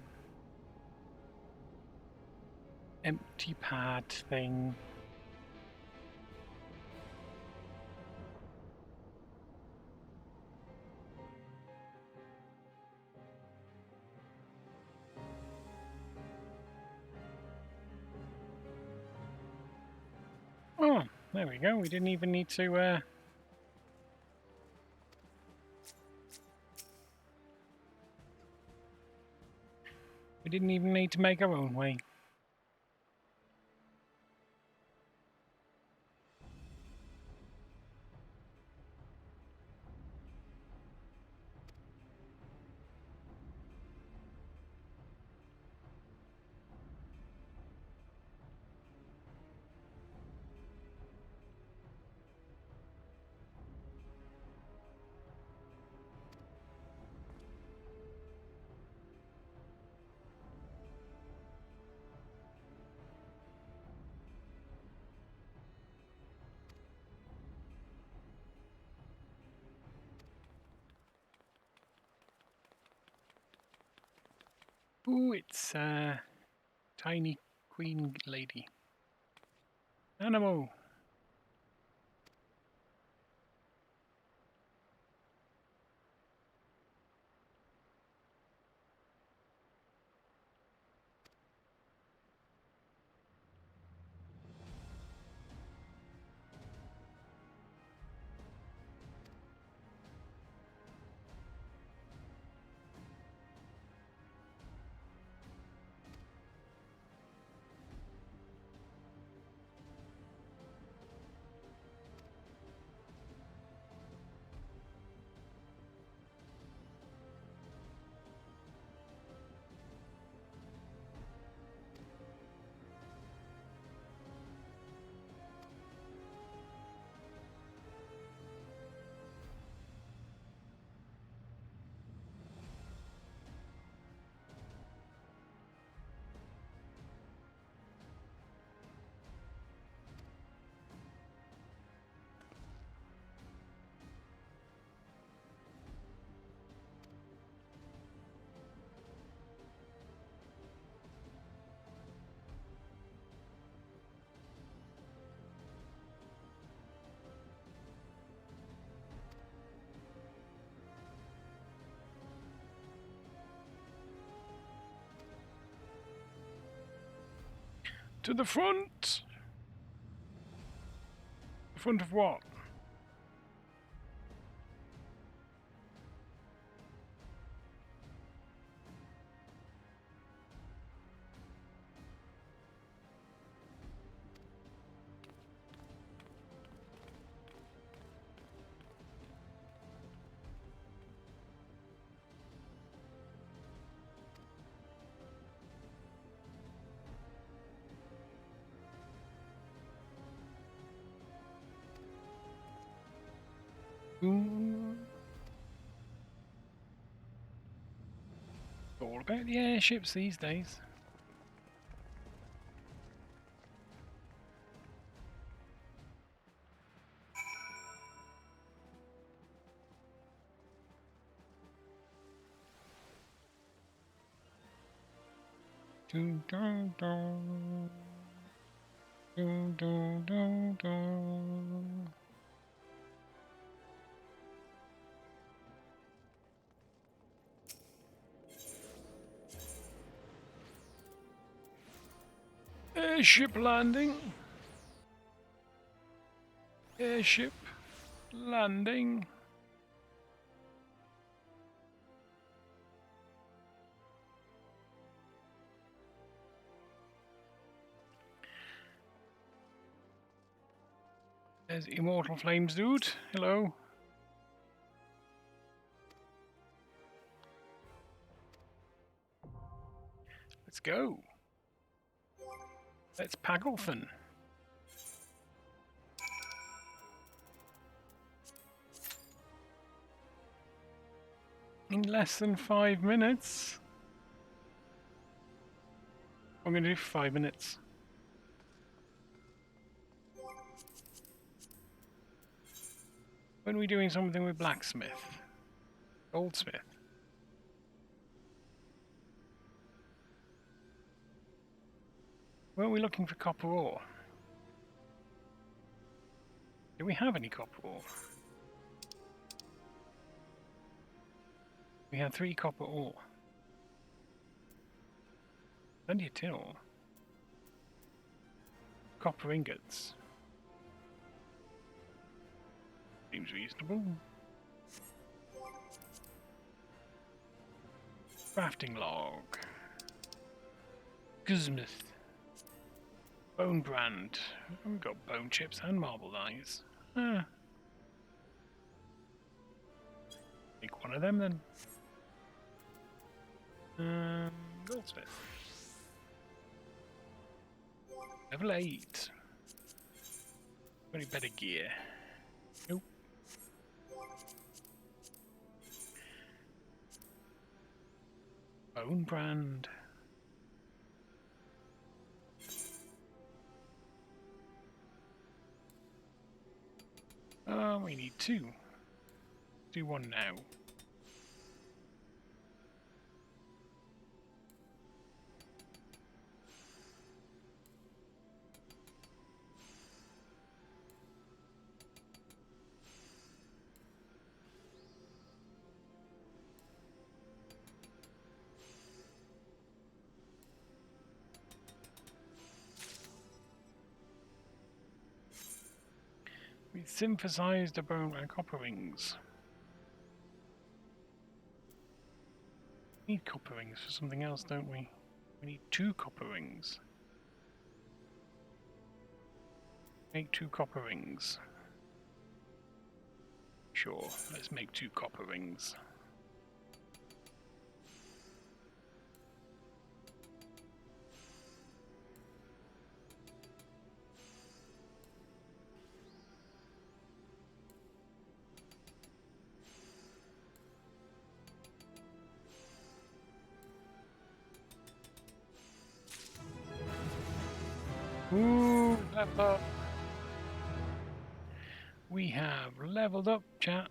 Empty pad thing. Oh, there we go. We didn't even need to we didn't even need to make our own way. Ooh, it's tiny queen lady. Animal. To the front! The front of what? All about the airships these days. Dun, dun, dun. Dun, dun, dun, dun. Airship landing. Airship landing. There's Immortal Flames dude. Hello. Let's go. Let's Pagelfen. In less than 5 minutes. I'm going to do 5 minutes. When are we doing something with blacksmith? Goldsmith. Weren't we looking for copper ore? Do we have any copper ore? We had 3 copper ore. Plenty of tin ore. Copper ingots. Seems reasonable. Crafting log. Guzmith. Bone brand. We've got bone chips and marble eyes. Make one of them then. Goldsmith. Level 8. Any better gear? Nope. Bone brand. We need 2. Do 1 now. We synthesized the bone and copper rings. We need copper rings for something else, don't we? We need 2 copper rings. Make 2 copper rings. Sure, let's make 2 copper rings. Ooh, level up. We have leveled up, chat.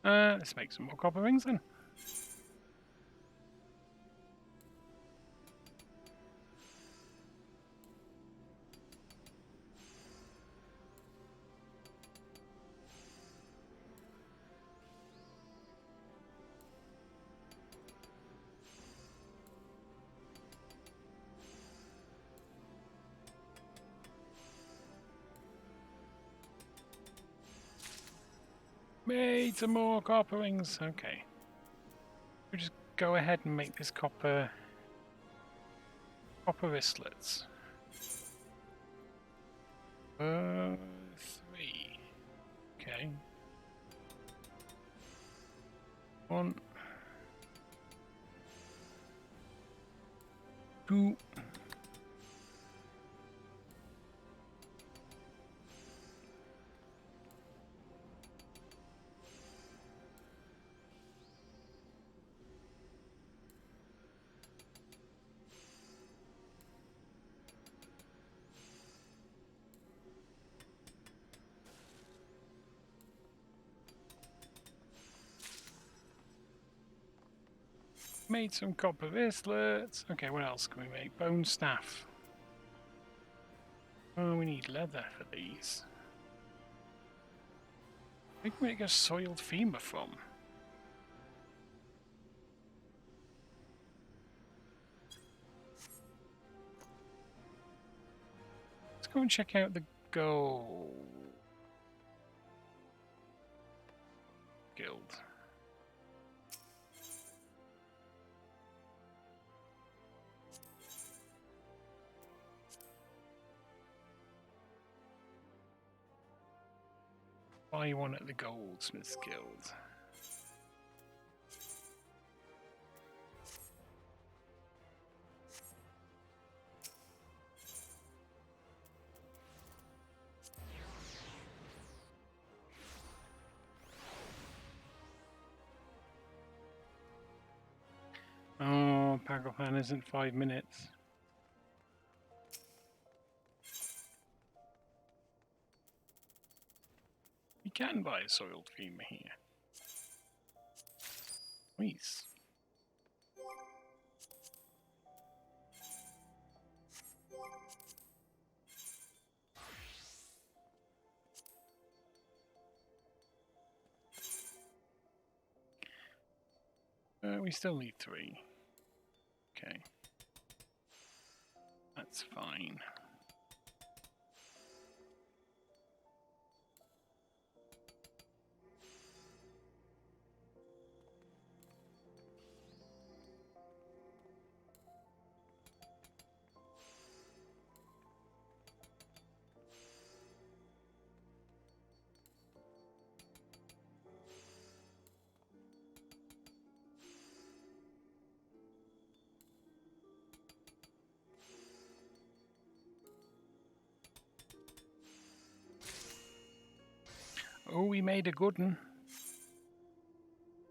Let's make some more copper rings then. Made some more copper rings. Okay. We'll just go ahead and make this copper wristlets. 3. Okay. 1. 2. Made some copper wristlets. Okay, what else can we make? Bone staff. Oh, we need leather for these. Where can we get a soiled femur from? Let's go and check out the gold guild. Buy one at the Goldsmiths Guild. Oh, Pagopan isn't 5 minutes. You can buy a soiled femur here. Please. We still need 3. Okay. That's fine. Oh, we made a good one.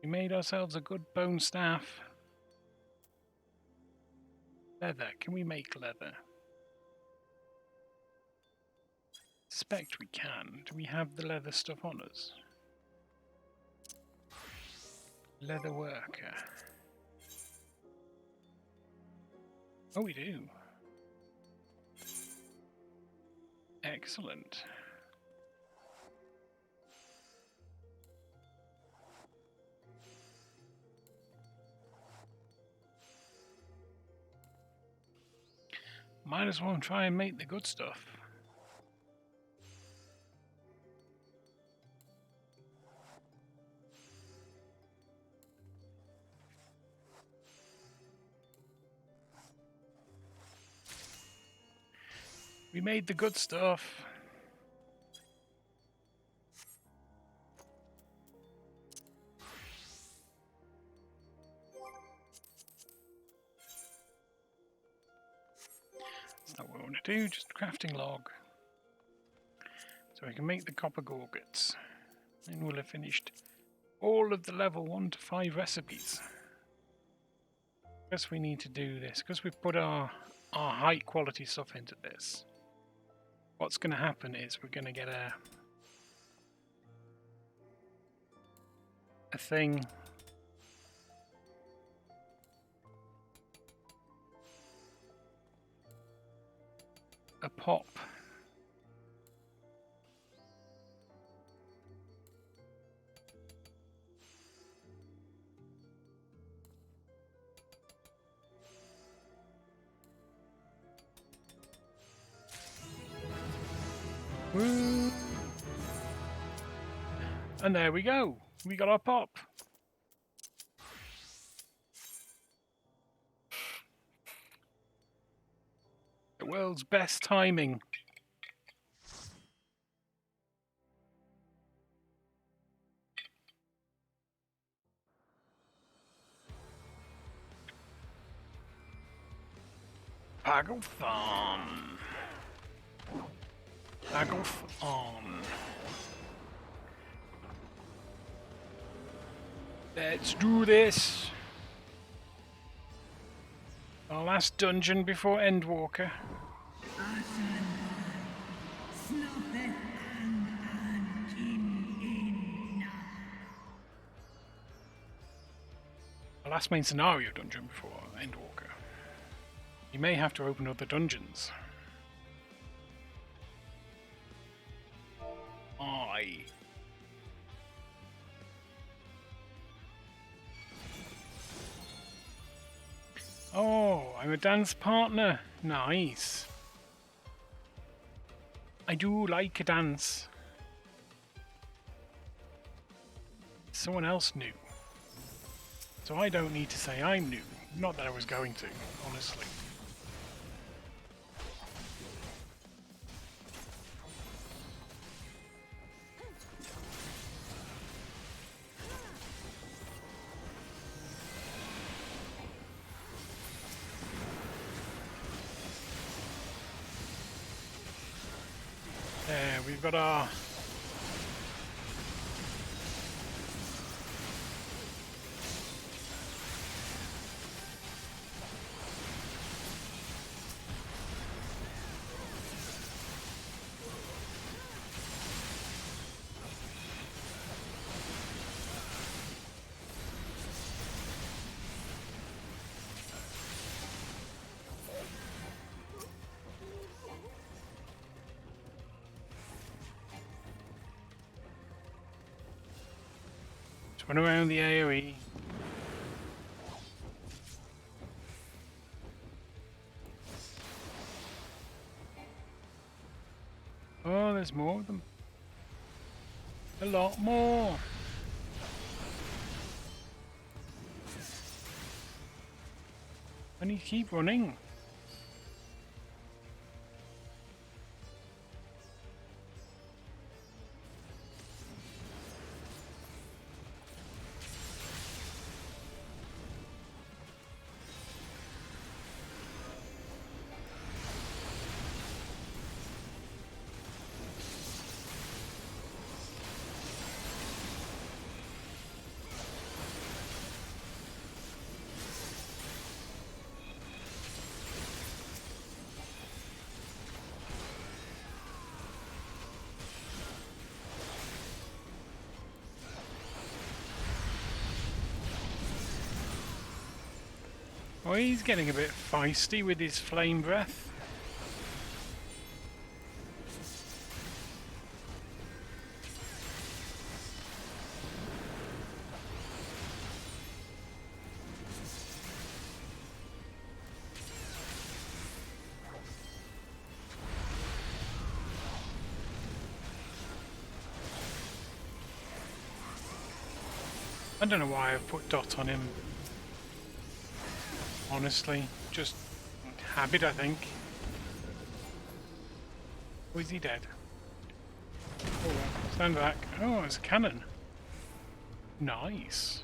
We made ourselves a good bone staff. Leather. Can we make leather? Suspect we can. Do we have the leather stuff on us? Leather worker. Oh, we do. Excellent. Might as well try and make the good stuff. We made the good stuff. That's not what we want to do, just crafting log. So we can make the copper gorgets. And we'll have finished all of the level 1 to 5 recipes. Guess we need to do this, because we've put our high quality stuff into this. What's going to happen is we're going to get a thing. A pop. Woo. And there we go. We got our pop. The world's best timing. Paggle-thon. Paggle-thon. Let's do this. Our last dungeon before Endwalker. Our last main scenario dungeon before Endwalker. You may have to open other dungeons. Aye. Oh, I'm a dance partner. Nice. I do like a dance. Someone else knew. So I don't need to say I'm new. Not that I was going to, honestly. There, we've got our... Run around the AoE. Oh, there's more of them. A lot more. I need to keep running. Oh, he's getting a bit feisty with his flame breath. I don't know why I've put dot on him. Honestly, just habit, I think. Or is he dead? Oh well, stand back. Oh, it's a cannon. Nice.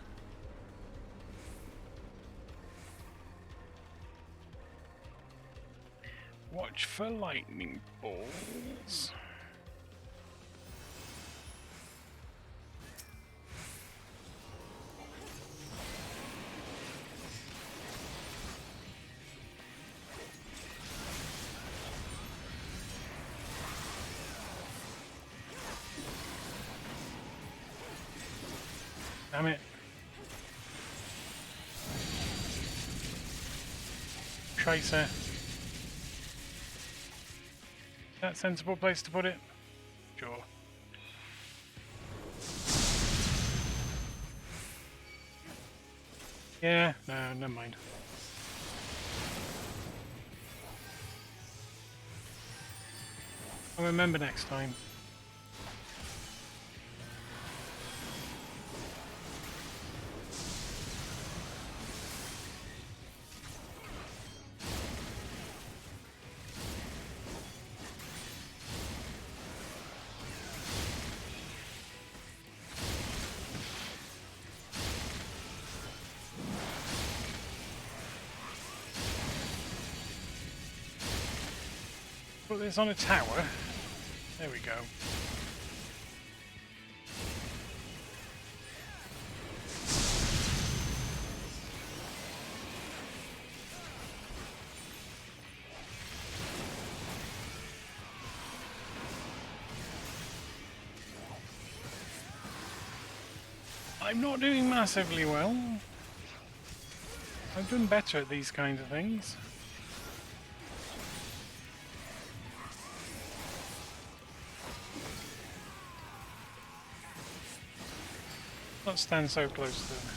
Watch for lightning balls. Damn it. Tracer. Is that a sensible place to put it? Sure. Yeah, no, never mind. I'll remember next time. Put this on a tower. There we go. I'm not doing massively well. I've done better at these kinds of things. Not stand so close to them.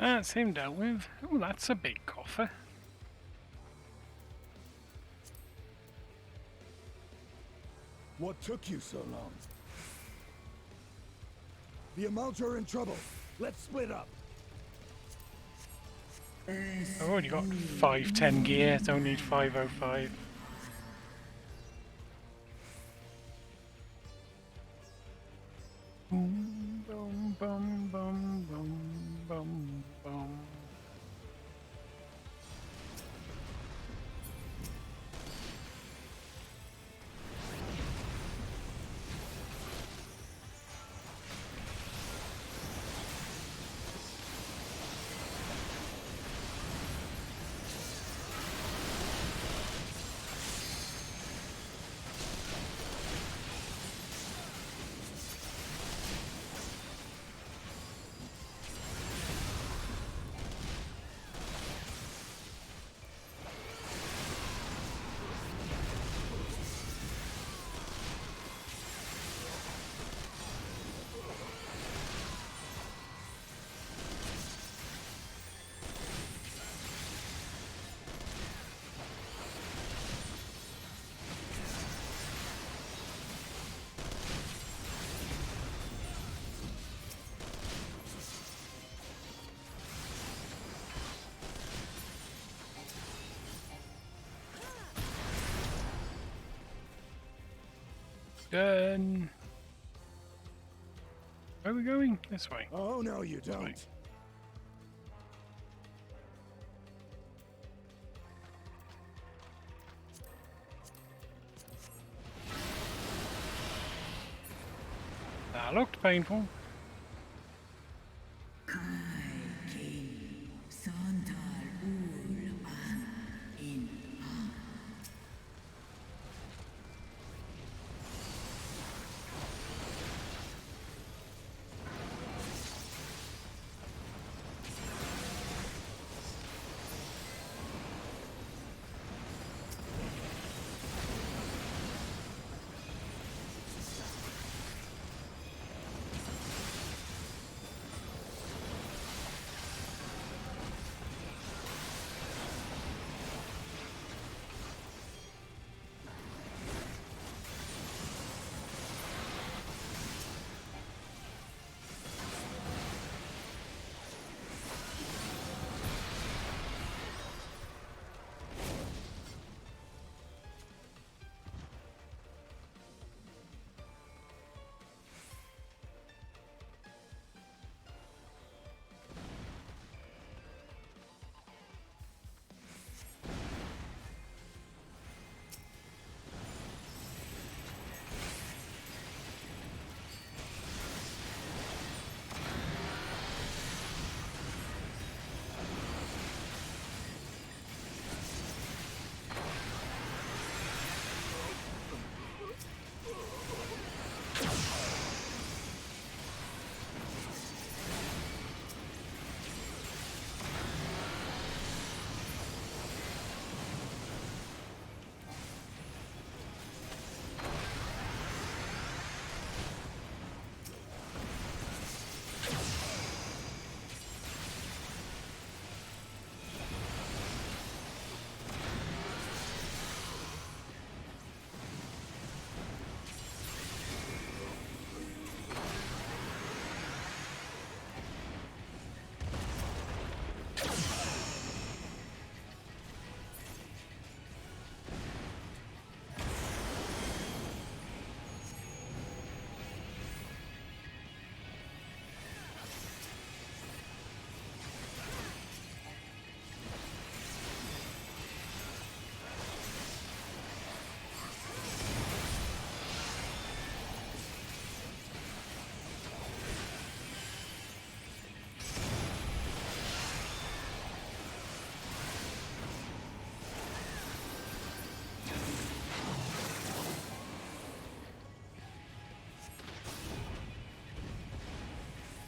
That's him dealt with. Oh, that's a big coffer. What took you so long? The Amalj are in trouble. Let's split up. I've already got 510 gear, don't need 505. Boom, boom, boom, boom, boom, boom, boom. Done. Where are we going? This way. Oh, no, you This way. don't. That looked painful.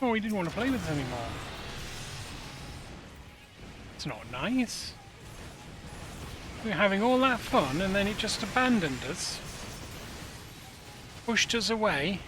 Oh, he didn't want to play with us anymore. It's not nice. We were having all that fun and then it just abandoned us. Pushed us away.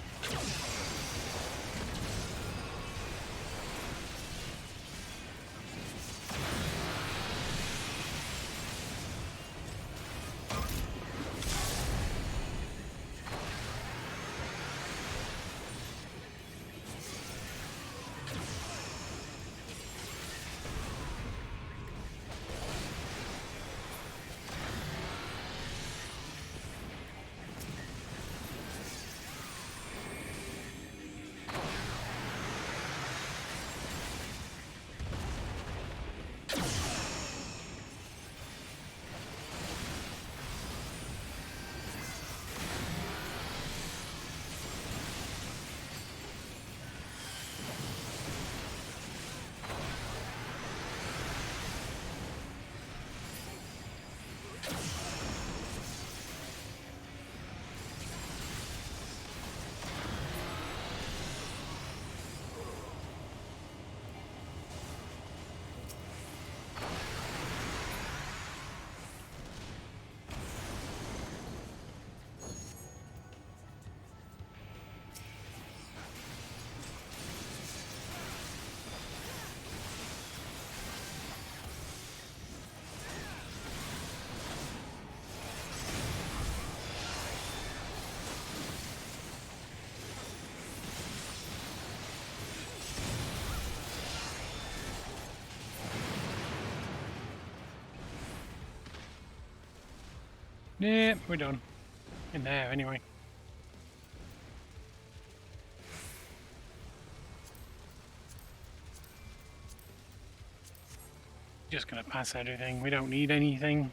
Yeah, we're done. In there, anyway. Just gonna pass everything. We don't need anything.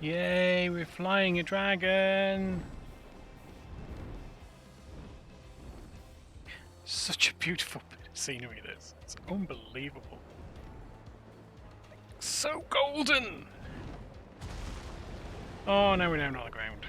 Yay, we're flying a dragon! Such a beautiful bit of scenery this. It's unbelievable. So golden! Oh, now we're down on the ground.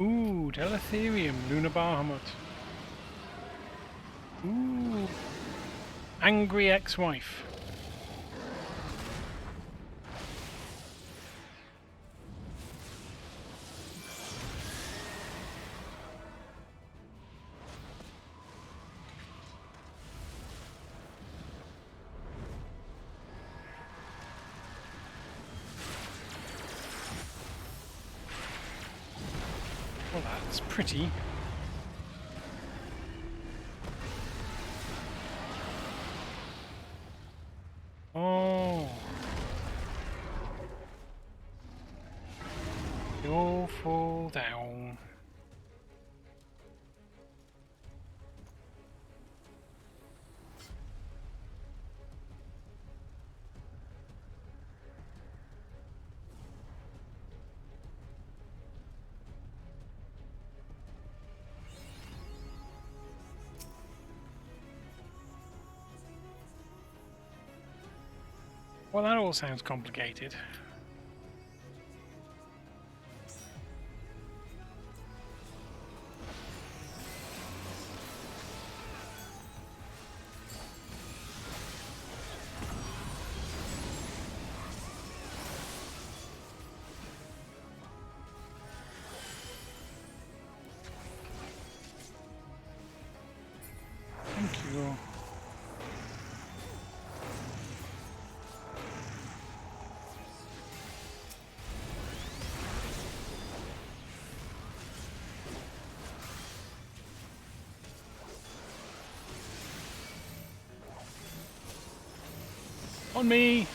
Ooh, Teletherium, Lunar Bahamut. Ooh, Angry Ex-Wife. Well, that's pretty. Oh. They all fall down. Well, that all sounds complicated. Thank you. On me!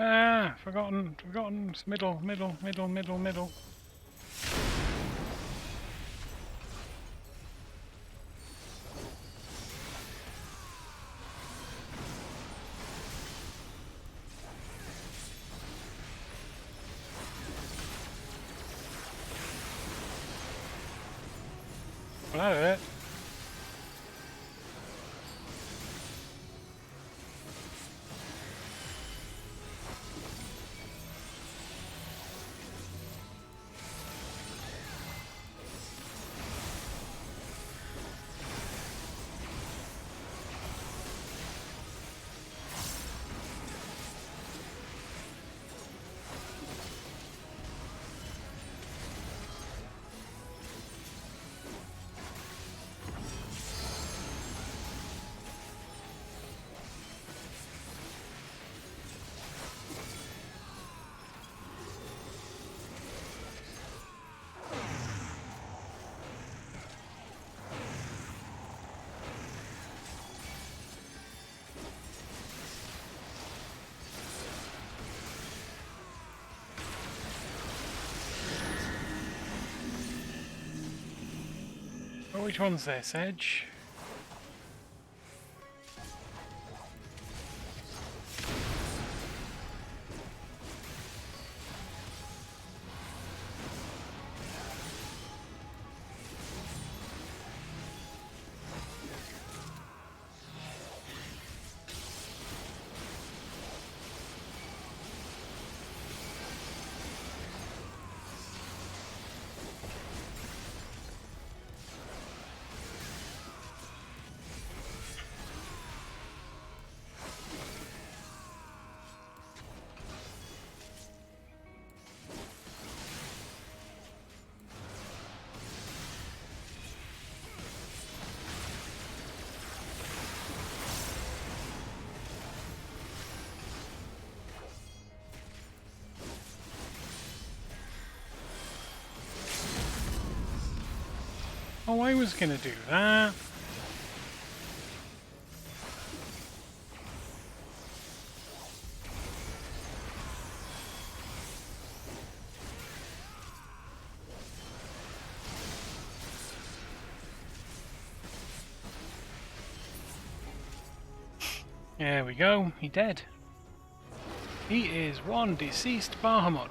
Ah, forgotten. It's middle. Well, that hurt. Oh, which one's this, Edge? Oh, I was gonna do that. There we go, he dead. He is one deceased Bahamut.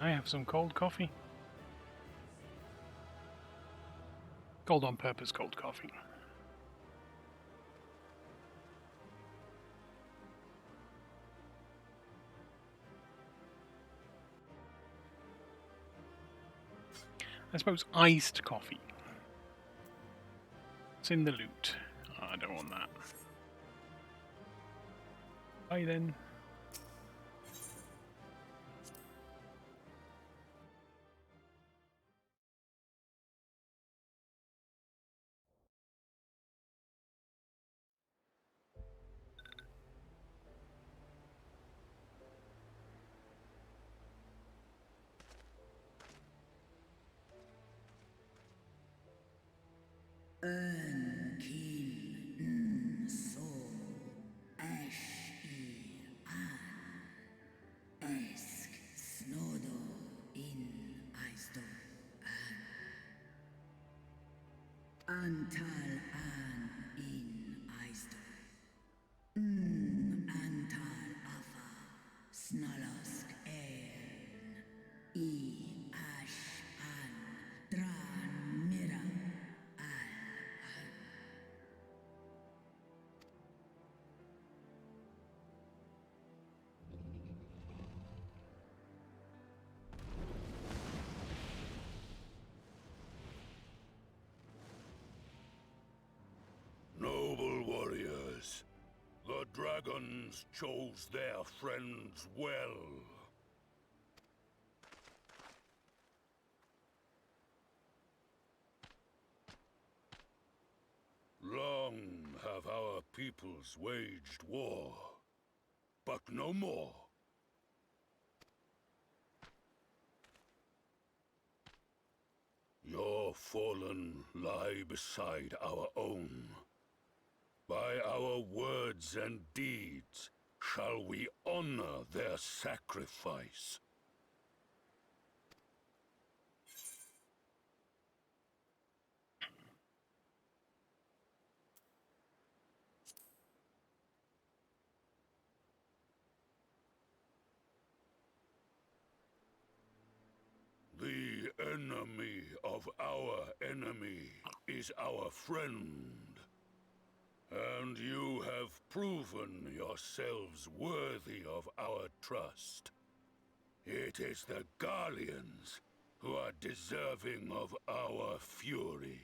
I have some cold coffee. Cold on purpose cold coffee. I suppose iced coffee. It's in the loot. Oh, I don't want that. Bye then. Antal an in Eist. Antal afa. Snalask earn. Ash an. Dran mira. Noble warriors, the dragons chose their friends well. Long have our peoples waged war, but no more. Your fallen lie beside our own. By our words and deeds shall we honor their sacrifice. The enemy of our enemy is our friend. And you have proven yourselves worthy of our trust. It is the Garleans who are deserving of our fury.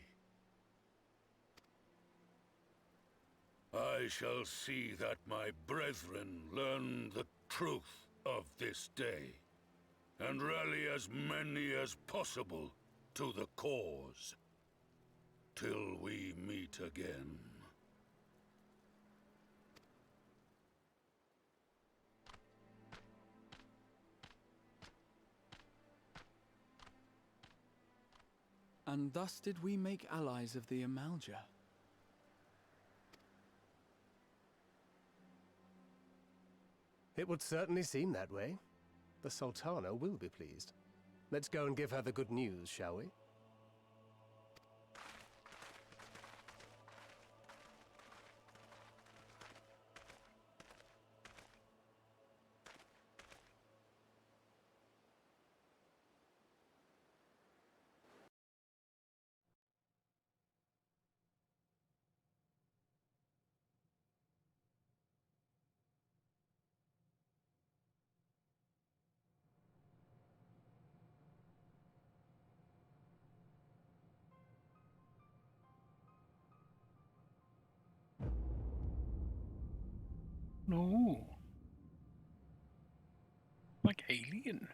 I shall see that my brethren learn the truth of this day, and rally as many as possible to the cause, till we meet again. And thus did we make allies of the Amalja. It would certainly seem that way. The Sultana will be pleased. Let's go and give her the good news, shall we? No. Like alien.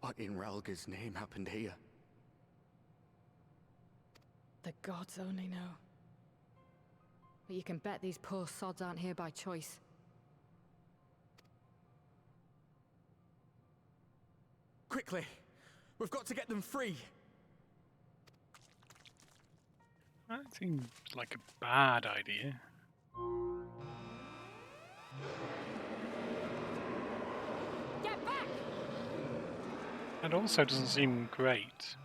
What in Ralga's name happened here? The gods only know. But you can bet these poor sods aren't here by choice. Quickly! We've got to get them free! That seems like a bad idea. Get back! That also doesn't seem great.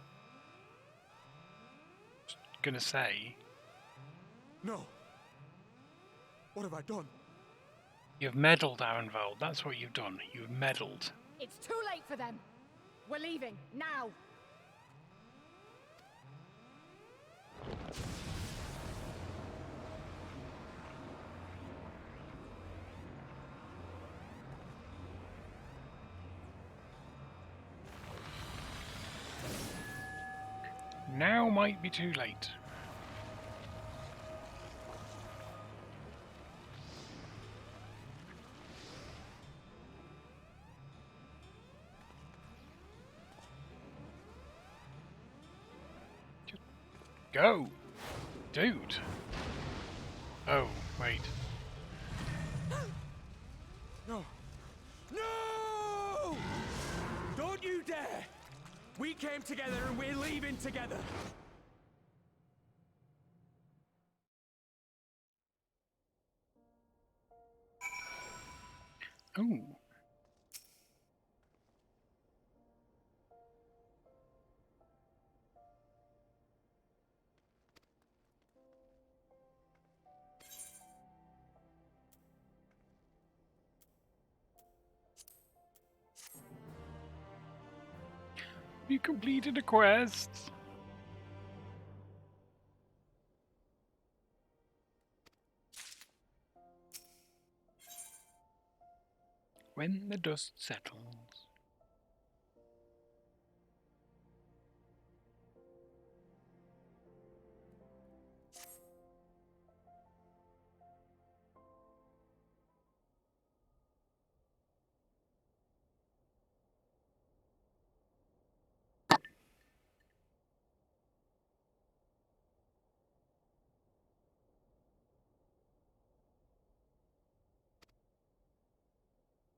Just gonna say. No! What have I done? You've meddled, Arenvald. That's what you've done. You've meddled. It's too late for them! We're leaving, now! Now might be too late. Just go, dude. Oh, wait. No! No! Don't you dare! We came together and we're leaving together! Oh. You completed a quest. When the dust settles.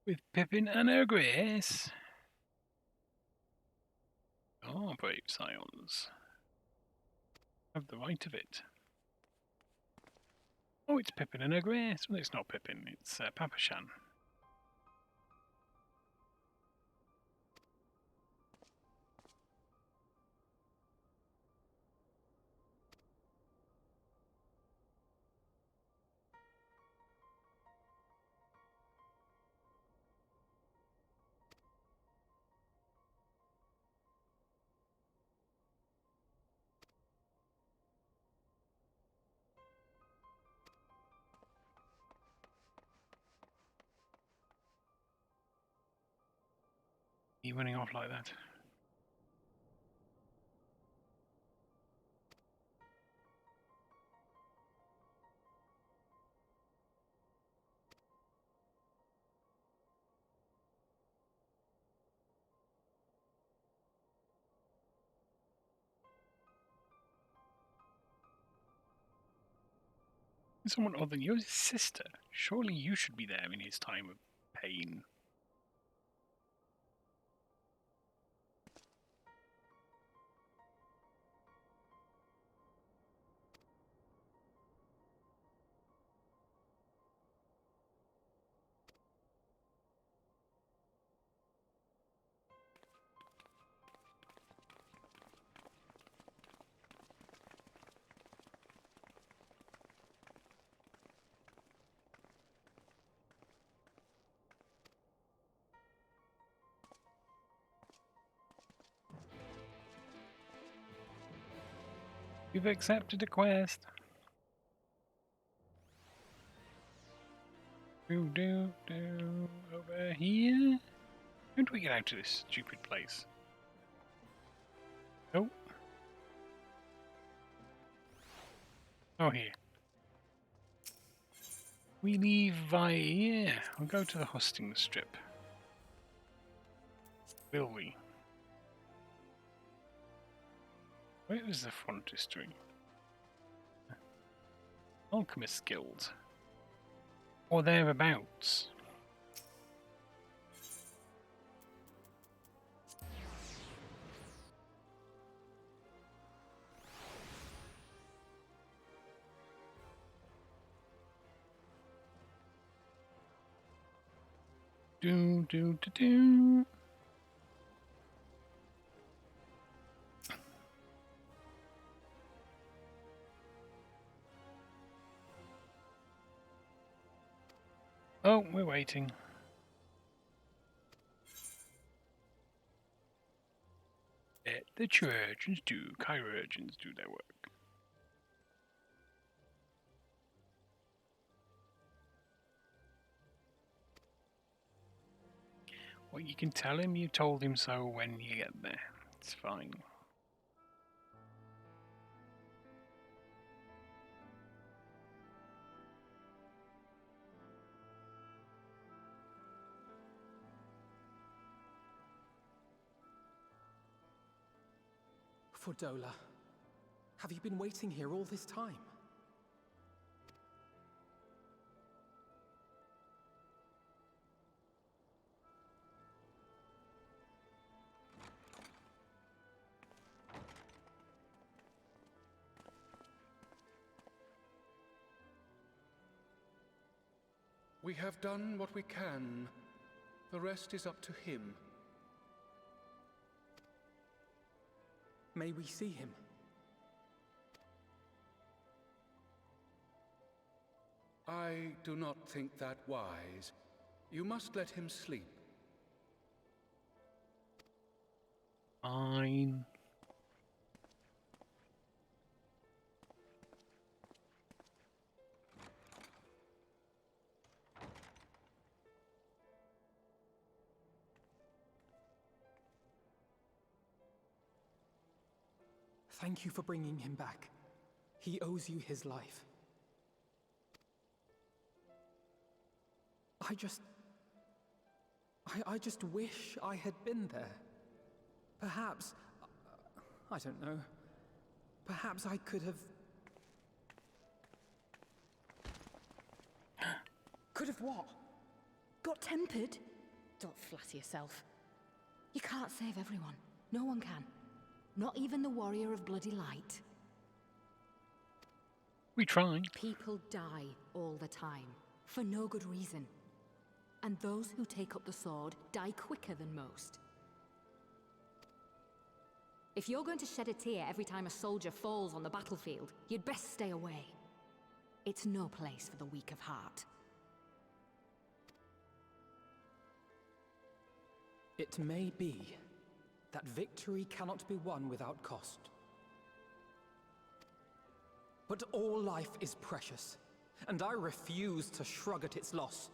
With Pippin and her grace. Oh, brave scions. Have the right of it. Oh, it's Pippin and her grace. Well, it's not Pippin, it's Papashan. You running off like that? Someone other than your sister. Surely you should be there in his time of pain. You've accepted a quest. Do over here. How do we get out of this stupid place? Oh. Oh, here. We leave via here. We'll go to the hosting strip. Will we? Where is the frontistery? Alchemist Guild. Or thereabouts. Do. Oh, we're waiting. Let the chirurgeons do, chirurgeons do their work. Well, you can tell him you told him so when you get there. It's fine. Fordola, have you been waiting here all this time? We have done what we can. The rest is up to him. May we see him? I do not think that wise. You must let him sleep. Fine. Thank you for bringing him back. He owes you his life. I just wish I had been there. Perhaps, I don't know, perhaps I could have... Could have what? Got tempered? Don't flatter yourself. You can't save everyone. No one can. Not even the warrior of bloody light. We try. People die all the time, for no good reason. And those who take up the sword die quicker than most. If you're going to shed a tear every time a soldier falls on the battlefield, you'd best stay away. It's no place for the weak of heart. It may be that victory cannot be won without cost. But all life is precious, and I refuse to shrug at its loss.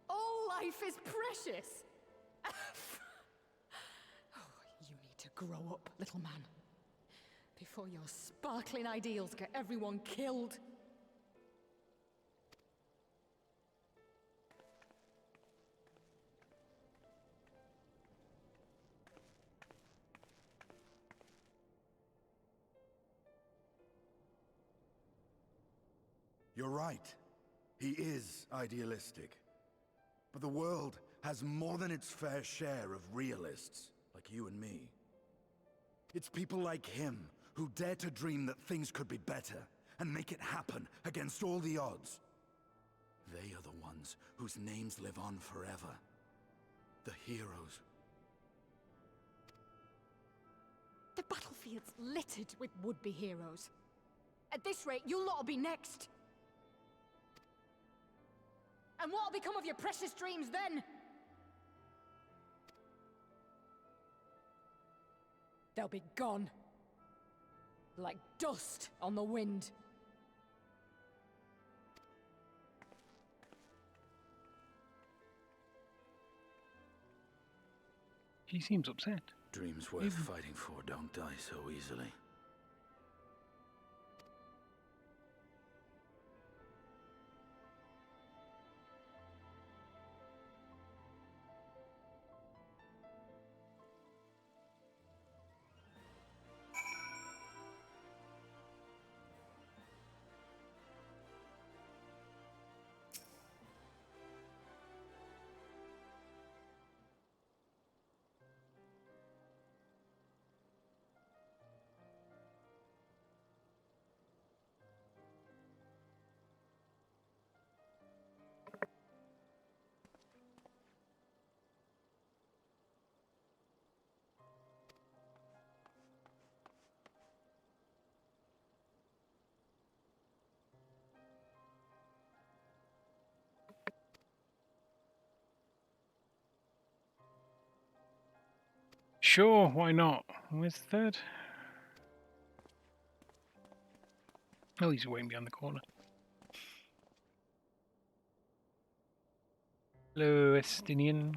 All life is precious! Oh, you need to grow up, little man. Before your sparkling ideals get everyone killed. You're right. He is idealistic. But the world has more than its fair share of realists, like you and me. It's people like him who dare to dream that things could be better and make it happen against all the odds. They are the ones whose names live on forever. The heroes. The battlefield's littered with would-be heroes. At this rate, you'll lot will be next. And what'll become of your precious dreams then? They'll be gone. Like dust on the wind. He seems upset. Dreams worth fighting for don't die so easily. Sure, why not? Where's the third? Oh, he's waiting behind the corner. Hello, Estinian.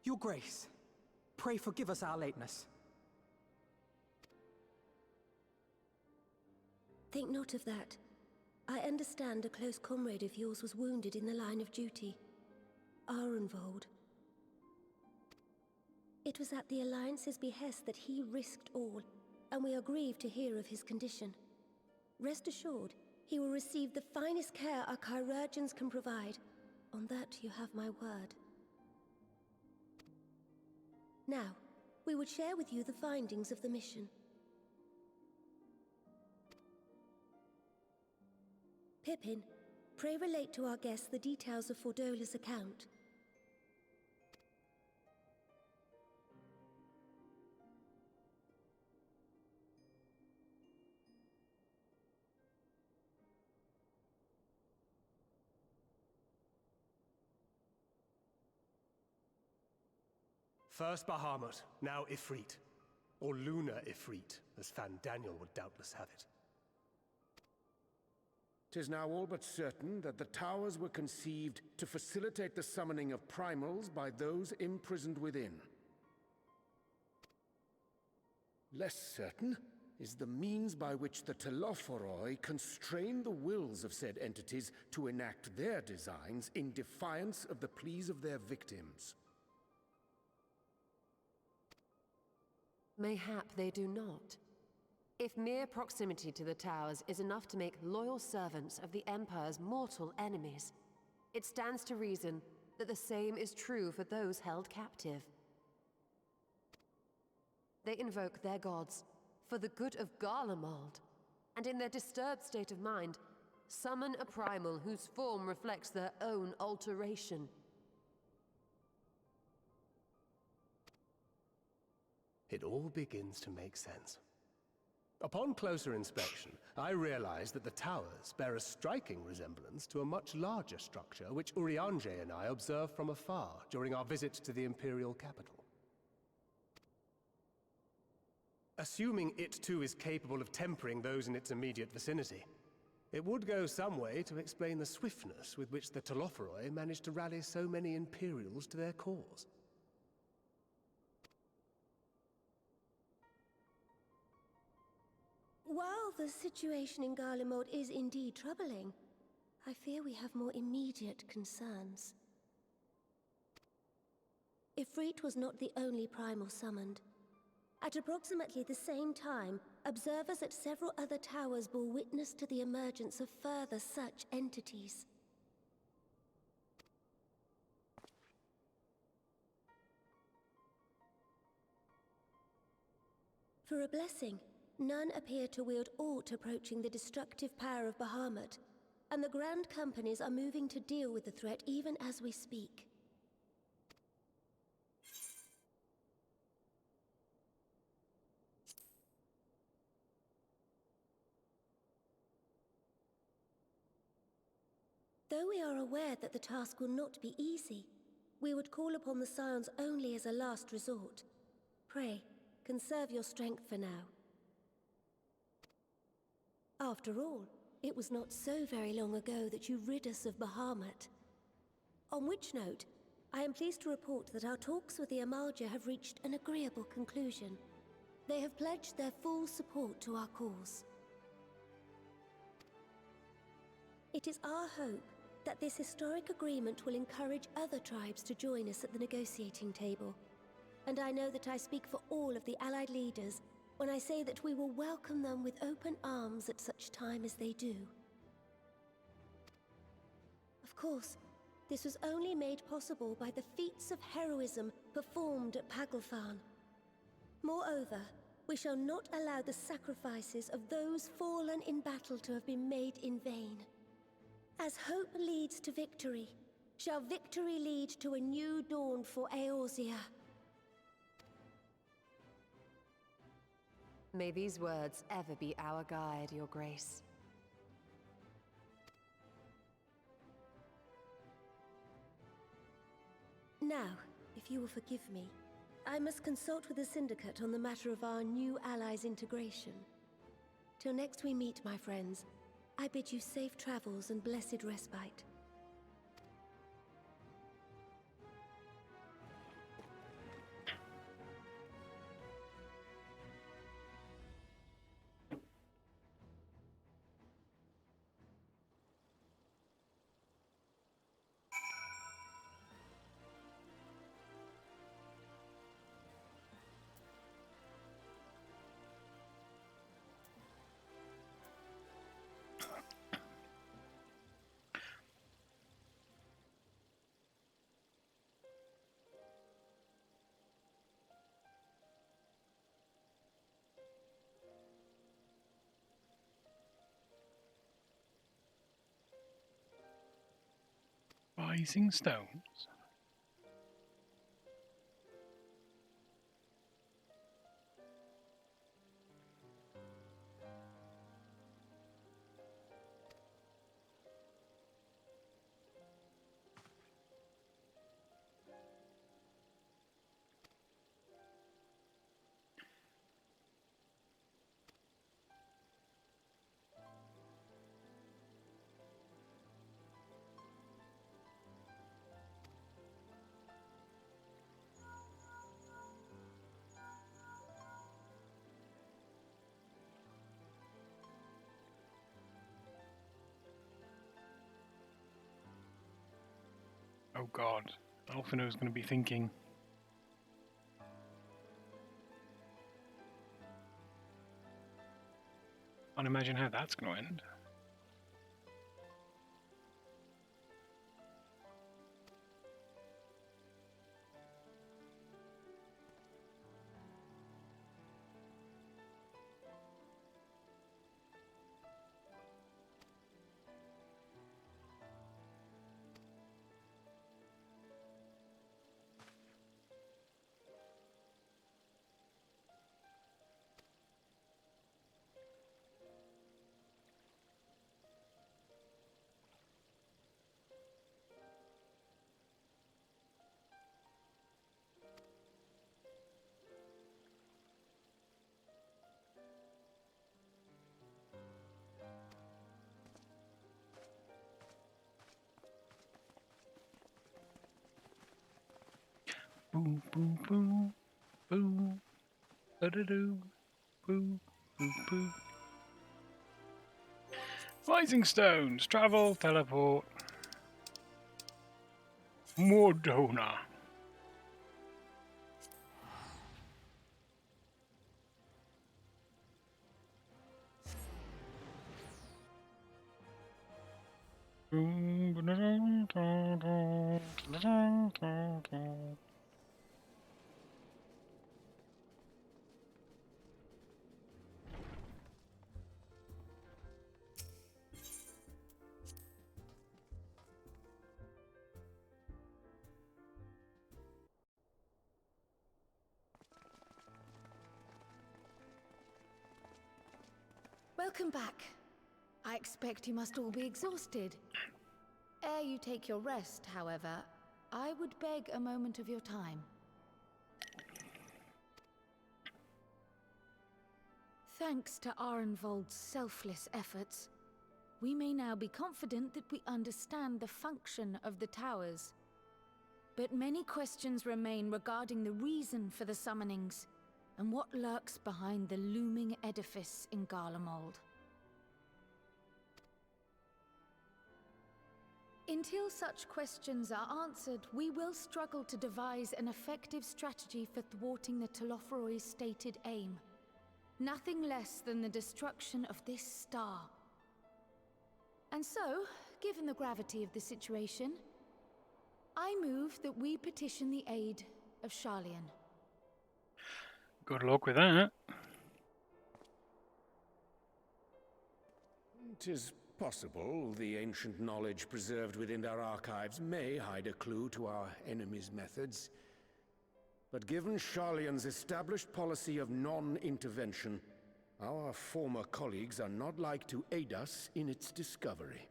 Your Grace, pray forgive us our lateness. Think not of that. I understand a close comrade of yours was wounded in the line of duty. Arenvold. It was at the Alliance's behest that he risked all, and we are grieved to hear of his condition. Rest assured, he will receive the finest care our chirurgeons can provide. On that you have my word. Now, we would share with you the findings of the mission. Pippin, pray relate to our guests the details of Fordola's account. First Bahamut, now Ifrit. Or Lunar Ifrit, as Fandaniel would doubtless have it. 'Tis now all but certain that the towers were conceived to facilitate the summoning of primals by those imprisoned within. Less certain is the means by which the Telophoroi constrain the wills of said entities to enact their designs in defiance of the pleas of their victims. Mayhap they do not. If mere proximity to the towers is enough to make loyal servants of the Empire's mortal enemies, it stands to reason that the same is true for those held captive. They invoke their gods for the good of Garlemald, and in their disturbed state of mind, summon a primal whose form reflects their own alteration. It all begins to make sense. Upon closer inspection, I realized that the towers bear a striking resemblance to a much larger structure which Urianger and I observed from afar during our visit to the Imperial capital. Assuming it too is capable of tempering those in its immediate vicinity, it would go some way to explain the swiftness with which the Telophoroi managed to rally so many Imperials to their cause. While the situation in Garlemald is indeed troubling, I fear we have more immediate concerns. Ifrit was not the only primal summoned. At approximately the same time, observers at several other towers bore witness to the emergence of further such entities. For a blessing, none appear to wield aught approaching the destructive power of Bahamut, and the Grand Companies are moving to deal with the threat even as we speak. Though we are aware that the task will not be easy, we would call upon the Scions only as a last resort. Pray, conserve your strength for now. After all, it was not so very long ago that you rid us of Bahamut. On which note, I am pleased to report that our talks with the Amalja have reached an agreeable conclusion. They have pledged their full support to our cause. It is our hope that this historic agreement will encourage other tribes to join us at the negotiating table. And I know that I speak for all of the Allied leaders when I say that we will welcome them with open arms at such time as they do. Of course, this was only made possible by the feats of heroism performed at Paglfan. Moreover, we shall not allow the sacrifices of those fallen in battle to have been made in vain. As hope leads to victory, shall victory lead to a new dawn for Eorzea. May these words ever be our guide, Your Grace. Now, if you will forgive me, I must consult with the Syndicate on the matter of our new allies' integration. Till next we meet, my friends, I bid you safe travels and blessed respite. Rising stones. Oh god, Alphinaud's going to be thinking. Can't imagine how that's going to end. Boom, boom, boom, boom, da-da-doo, boom, boom, boom. Rising stones, travel, teleport. Mordona. Welcome back. I expect you must all be exhausted. Ere you take your rest, however, I would beg a moment of your time. Thanks to Arenvold's selfless efforts, we may now be confident that we understand the function of the towers. But many questions remain regarding the reason for the summonings, and what lurks behind the looming edifice in Garlemald. Until such questions are answered, we will struggle to devise an effective strategy for thwarting the Telophoroi's stated aim. Nothing less than the destruction of this star. And so, given the gravity of the situation, I move that we petition the aid of Sharlayan. Good luck with that. 'Tis possible the ancient knowledge preserved within our archives may hide a clue to our enemy's methods. But given Sharlayan's established policy of non-intervention, our former colleagues are not like to aid us in its discovery.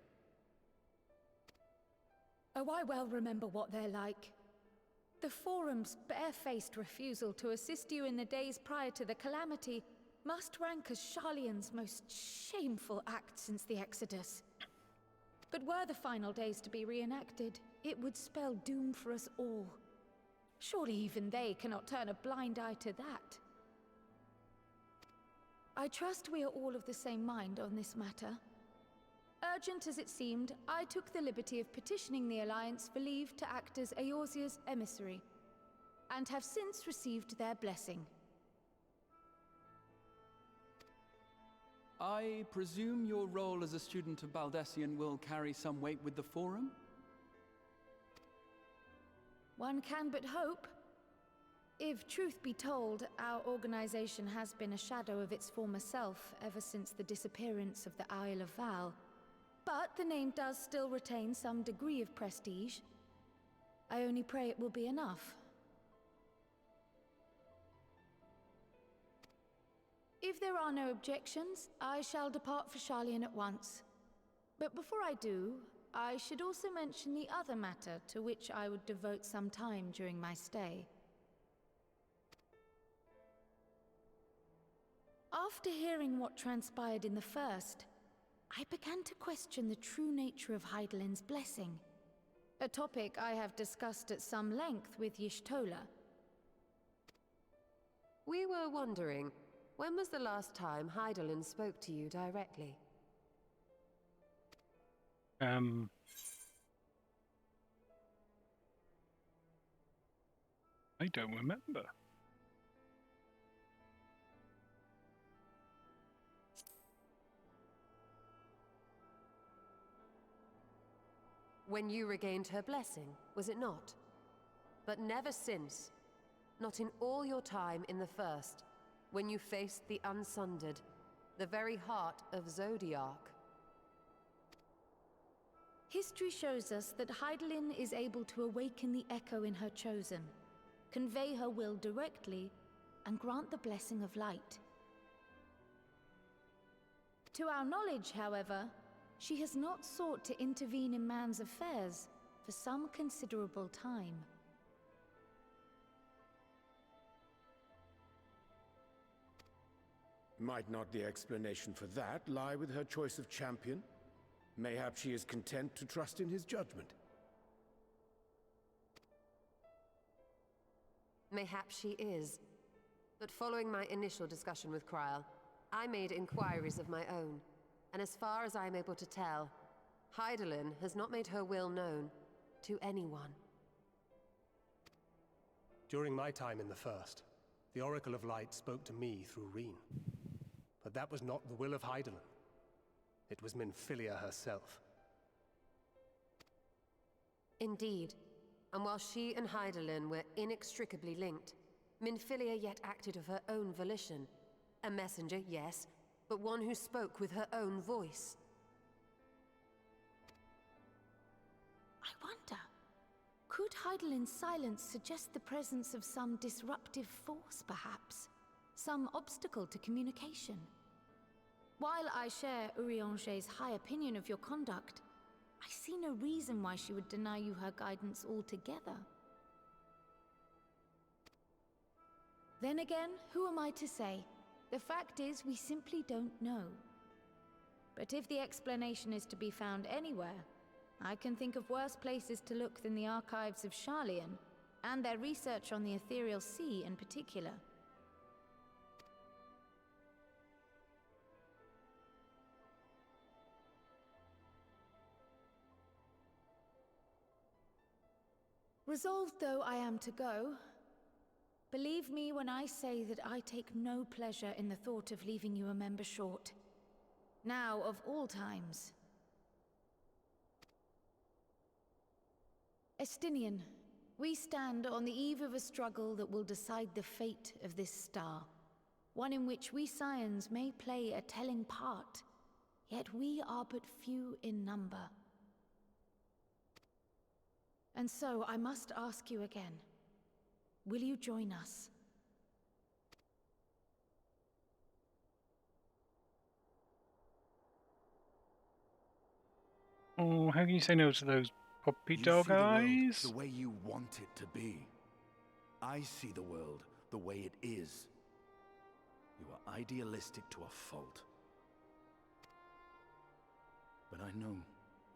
Oh, I well remember what they're like. The Forum's barefaced refusal to assist you in the days prior to the calamity must rank as Sharlayan's most shameful act since the Exodus. But were the final days to be reenacted, it would spell doom for us all. Surely even they cannot turn a blind eye to that. I trust we are all of the same mind on this matter. Urgent as it seemed, I took the liberty of petitioning the Alliance for leave to act as Eorzea's emissary, and have since received their blessing. I presume your role as a student of Baldessian will carry some weight with the Forum? One can but hope. If truth be told, our organization has been a shadow of its former self ever since the disappearance of the Isle of Val. But the name does still retain some degree of prestige, I only pray it will be enough. If there are no objections, I shall depart for Sharlayan at once. But before I do, I should also mention the other matter to which I would devote some time during my stay. After hearing what transpired in the first, I began to question the true nature of Hydaelyn's blessing, a topic I have discussed at some length with Y'shtola. We were wondering, when was the last time Hydaelyn spoke to you directly? I don't remember. When you regained her blessing, was it not? But never since. Not in all your time in the First, when you faced the Unsundered, the very heart of Zodiark. History shows us that Hydaelyn is able to awaken the echo in her chosen, convey her will directly, and grant the blessing of light. To our knowledge, however, she has not sought to intervene in man's affairs for some considerable time. Might not the explanation for that lie with her choice of champion? Mayhap she is content to trust in his judgment. Mayhap she is. But following my initial discussion with Kryl, I made inquiries of my own. And as far as I'm able to tell, Hydaelyn has not made her will known to anyone. During my time in the First, the Oracle of Light spoke to me through Reen. But that was not the will of Hydaelyn. It was Minfilia herself. Indeed. And while she and Hydaelyn were inextricably linked, Minfilia yet acted of her own volition. A messenger, yes, but one who spoke with her own voice. I wonder, could Hydaelyn's silence suggest the presence of some disruptive force, perhaps? Some obstacle to communication? While I share Urianger's high opinion of your conduct, I see no reason why she would deny you her guidance altogether. Then again, who am I to say? The fact is, we simply don't know. But if the explanation is to be found anywhere, I can think of worse places to look than the archives of Sharlayan, and their research on the Ethereal Sea in particular. Resolved though I am to go, believe me when I say that I take no pleasure in the thought of leaving you a member short. Now of all times. Estinian, we stand on the eve of a struggle that will decide the fate of this star. One in which we Scions may play a telling part, yet we are but few in number. And so I must ask you again, will you join us? Oh, how can you say no to those puppy You dog see the world eyes? the way you want it to be. I see the world the way it is. You are idealistic to a fault. But I know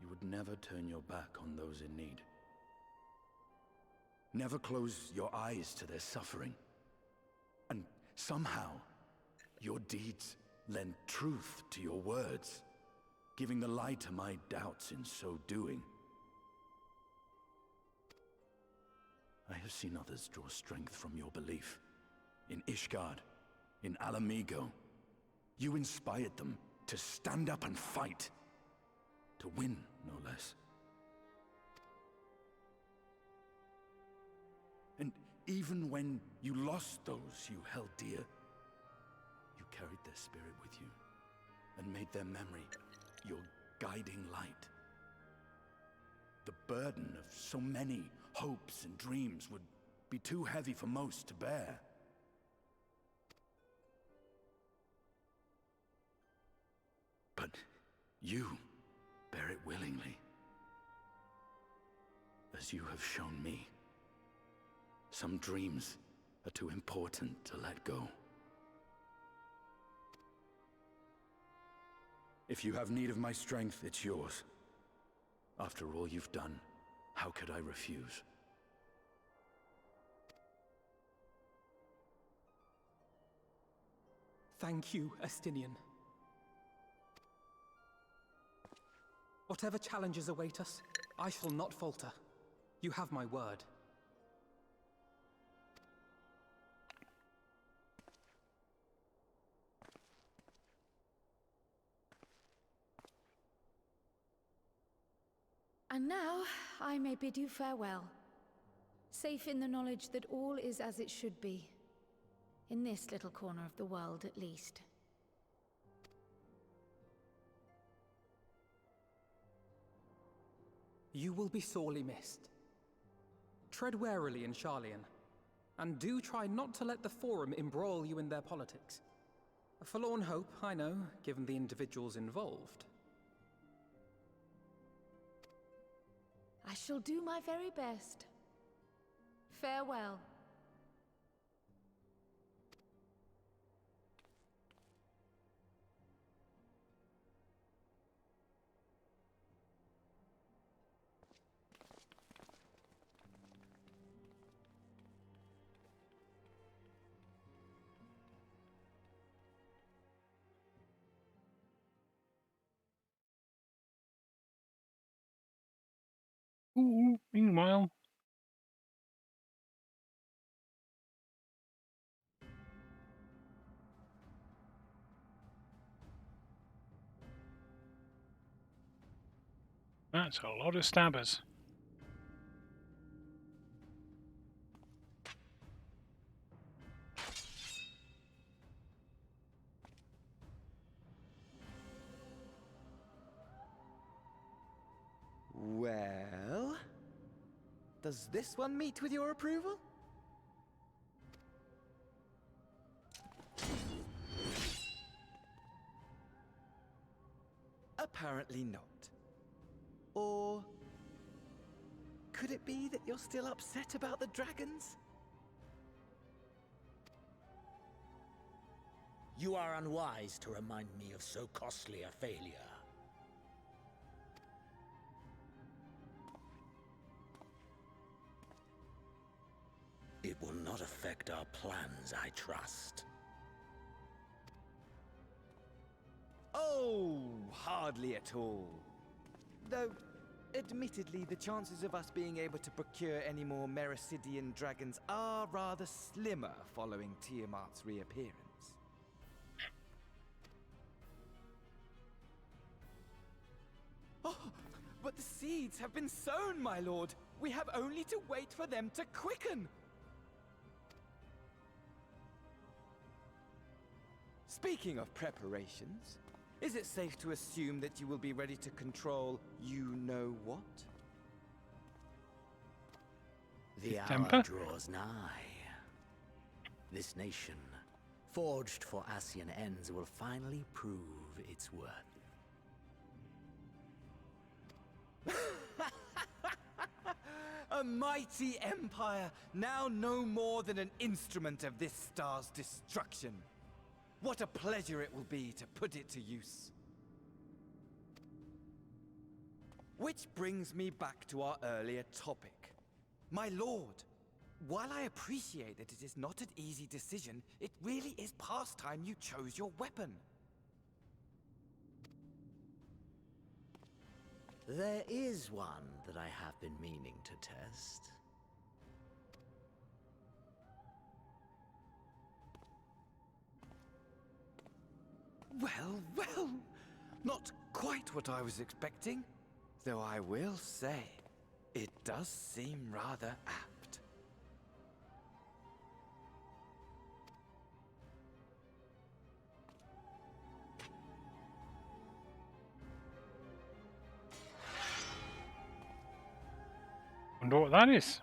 you would never turn your back on those in need. Never close your eyes to their suffering. And somehow, your deeds lend truth to your words, giving the lie to my doubts in so doing. I have seen others draw strength from your belief. In Ishgard, in Alamigo, you inspired them to stand up and fight. To win, no less. And even when you lost those you held dear, you carried their spirit with you and made their memory your guiding light. The burden of so many hopes and dreams would be too heavy for most to bear. But you bear it willingly, as you have shown me. Some dreams are too important to let go. If you have need of my strength, it's yours. After all you've done, how could I refuse? Thank you, Estinian. Whatever challenges await us, I shall not falter. You have my word. And now, I may bid you farewell. Safe in the knowledge that all is as it should be. In this little corner of the world, at least. You will be sorely missed. Tread warily in Sharlayan, and do try not to let the Forum embroil you in their politics. A forlorn hope, I know, given the individuals involved. I shall do my very best. Farewell. Ooh, meanwhile. That's a lot of stabbers. Well, does this one meet with your approval? Apparently not. Or could it be that you're still upset about the dragons? You are unwise to remind me of so costly a failure. It will not affect our plans, I trust. Oh, hardly at all. Though, admittedly, the chances of us being able to procure any more Mericidian dragons are rather slimmer following Tiamat's reappearance. Oh, but the seeds have been sown, my lord. We have only to wait for them to quicken. Speaking of preparations, is it safe to assume that you will be ready to control you-know-what? The hour Temper? draws nigh. This nation, forged for Ascian ends, will finally prove its worth. A mighty empire, now no more than an instrument of this star's destruction. What a pleasure it will be to put it to use. Which brings me back to our earlier topic. My lord, while I appreciate that it is not an easy decision, it really is past time you chose your weapon. There is one that I have been meaning to test. Well, well, not quite what I was expecting. Though I will say, it does seem rather apt. Wonder what that is.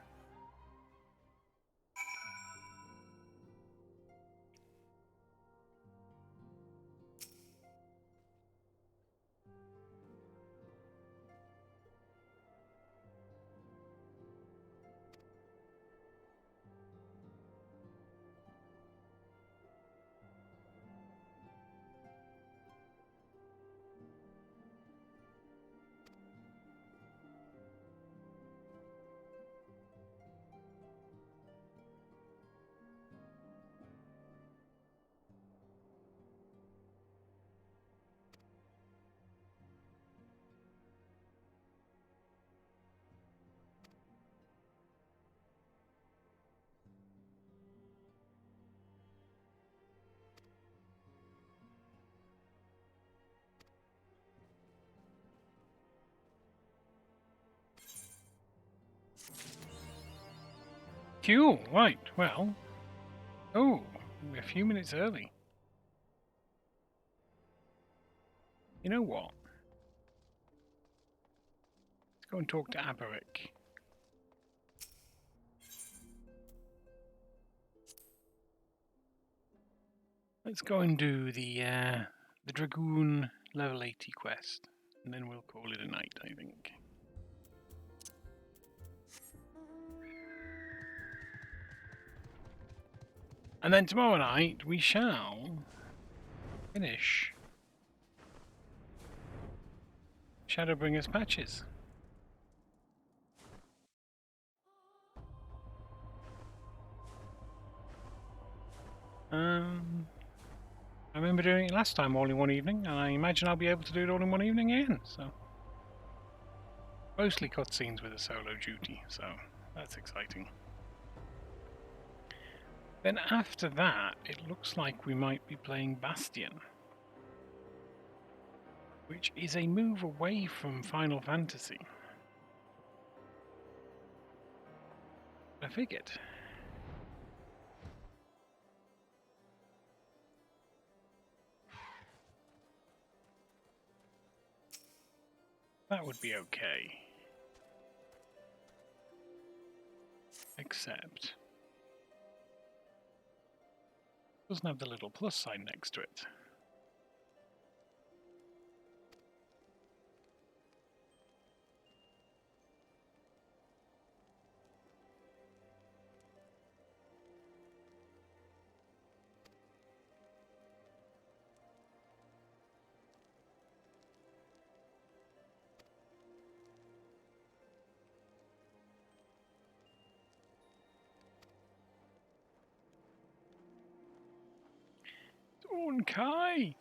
Cool, right, well. Oh, we're a few minutes early. You know what? Let's go and talk to Aberic. Let's go and do the Dragoon level 80 quest, and then we'll call it a night, I think. And then tomorrow night we shall finish Shadowbringers patches. I remember doing it last time all in one evening, and I imagine I'll be able to do it all in one evening again, so. Mostly cutscenes with a solo duty, so that's exciting. Then after that, it looks like we might be playing Bastion, which is a move away from Final Fantasy. I figured. That would be okay. Except doesn't have the little plus sign next to it. Kai!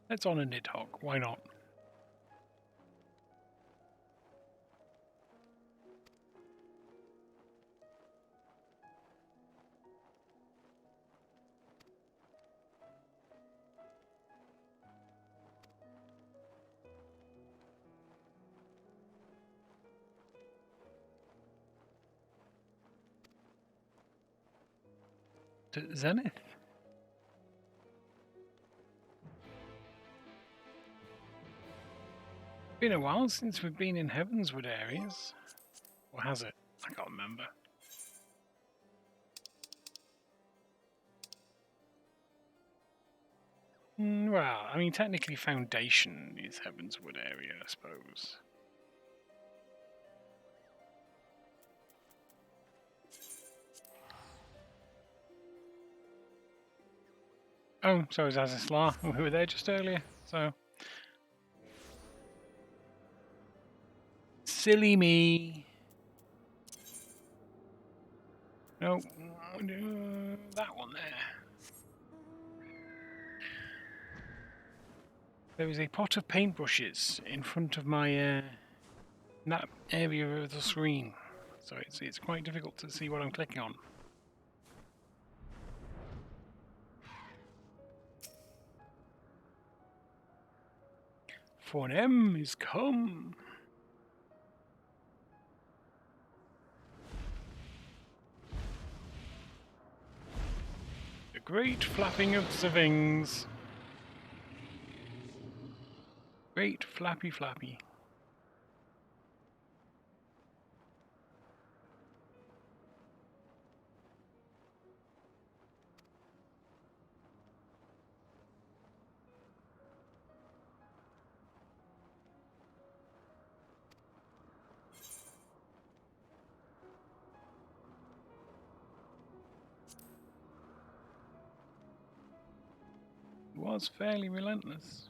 Let's on a Nidhogg, why not? at Zenith. Been a while since we've been in Heavenswood areas. Or has it? I can't remember. Well, I mean, technically Foundation is Heavenswood area, I suppose. Oh, so is Azisla, who were there just earlier, so... Silly me! No, that one there. There is a pot of paintbrushes in front of my that area of the screen, so it's quite difficult to see what I'm clicking on. For an M is come. The great flapping of the wings. Great flappy flappy. It was fairly relentless.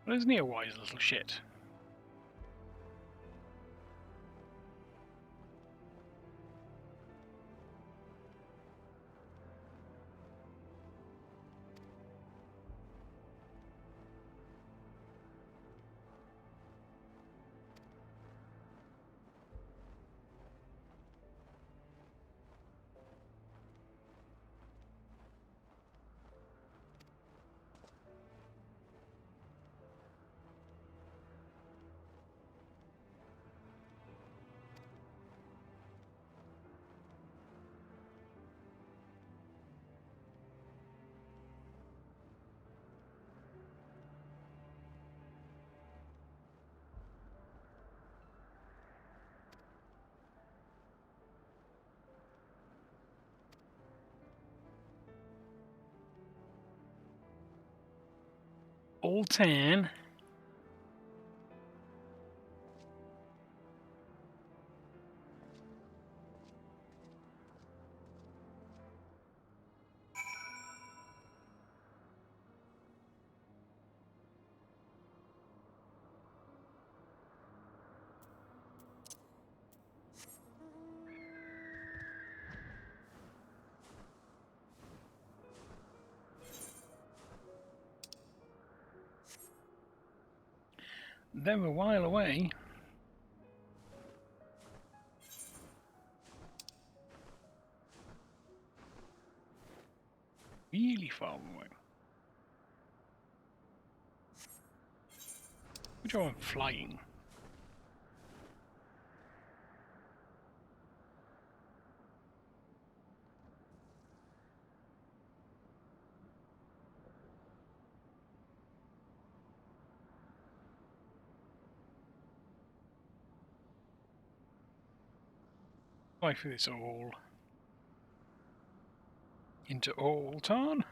Well, isn't he a wise little shit? All 10. They're a while away. Really far away. Which one? Flying. Why for this all? Into Altarn?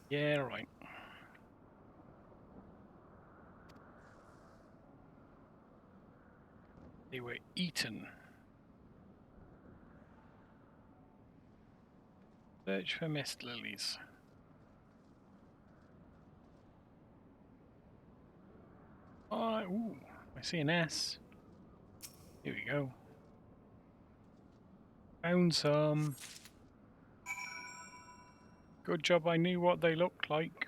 Yeah, right. They were eaten. Search for mist lilies. Oh, ooh, I see an S. Here we go. Found some. Good job I knew what they looked like.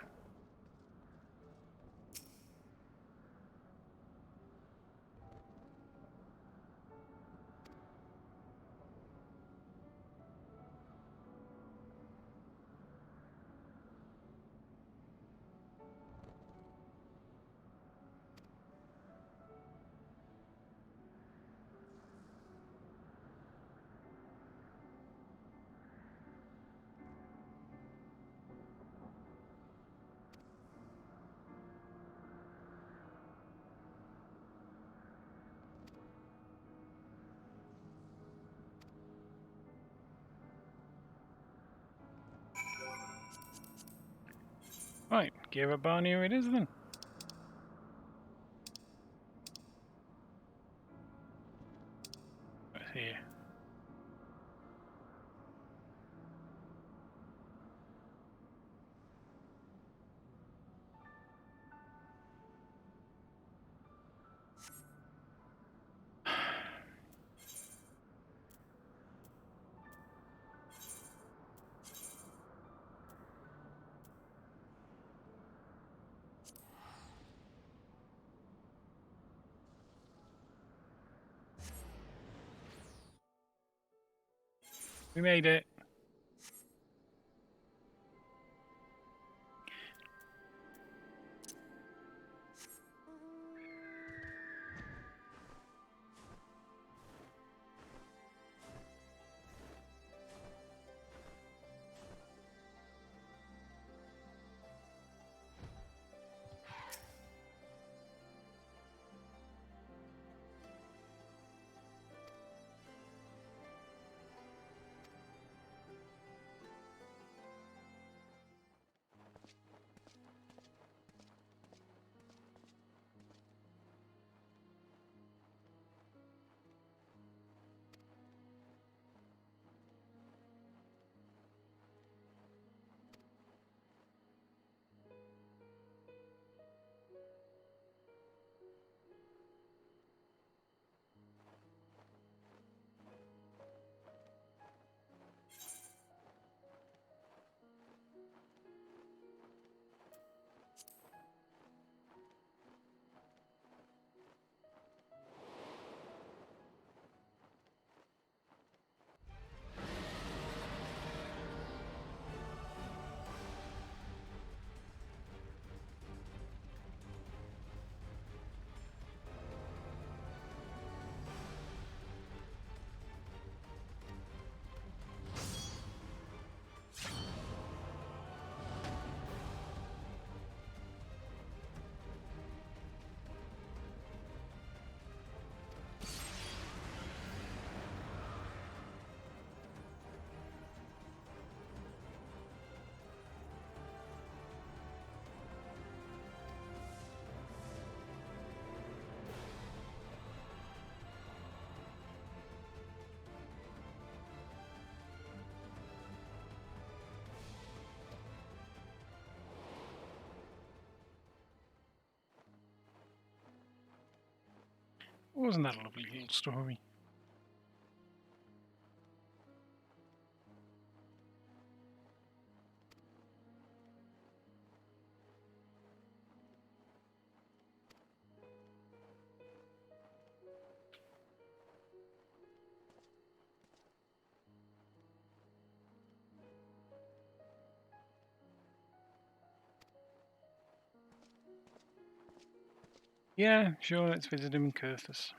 Right, give a Barney it is then. What's here? We made it. Wasn't that a lovely little story? Yeah, sure, let's visit him in Curthus.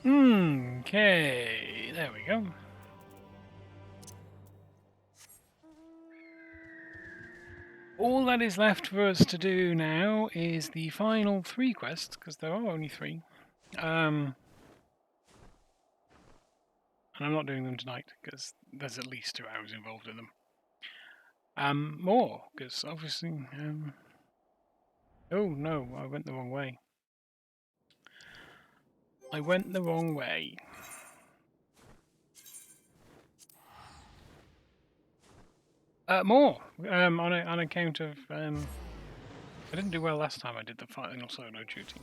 Okay, there we go. All that is left for us to do now is the final 3 quests, because there are only 3. And I'm not doing them tonight, because there's at least 2 hours involved in them. More, because obviously... Oh no, I went the wrong way. I went the wrong way. More, on account of... I didn't do well last time I did the final solo duty.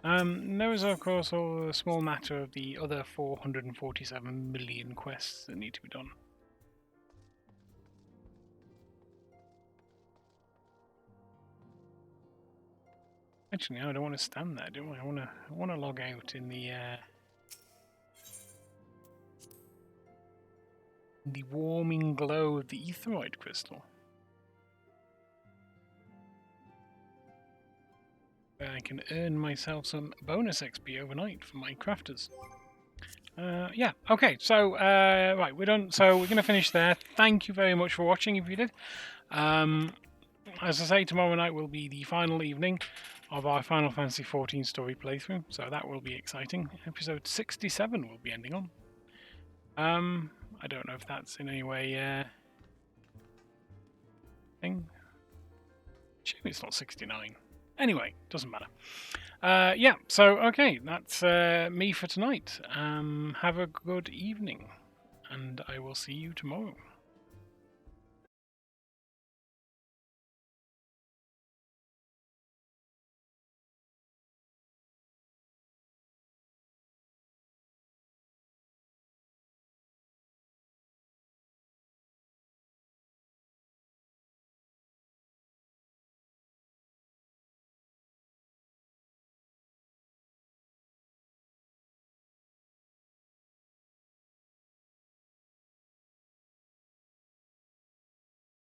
There is, of course, all the small matter of the other 447 million quests that need to be done. Actually, no, I don't want to stand there, do I? I want to log out in the warming glow of the aetheroid crystal. Where I can earn myself some bonus XP overnight for my crafters. Yeah, okay, so, right, we're done. So we're going to finish there. Thank you very much for watching, if you did. As I say, tomorrow night will be the final evening of our Final Fantasy XIV story playthrough, so that will be exciting. Episode 67 will be ending on. I don't know if that's in any way, thing. Assume it's not 69. Anyway, doesn't matter. Yeah, so, okay, that's me for tonight. Have a good evening, and I will see you tomorrow.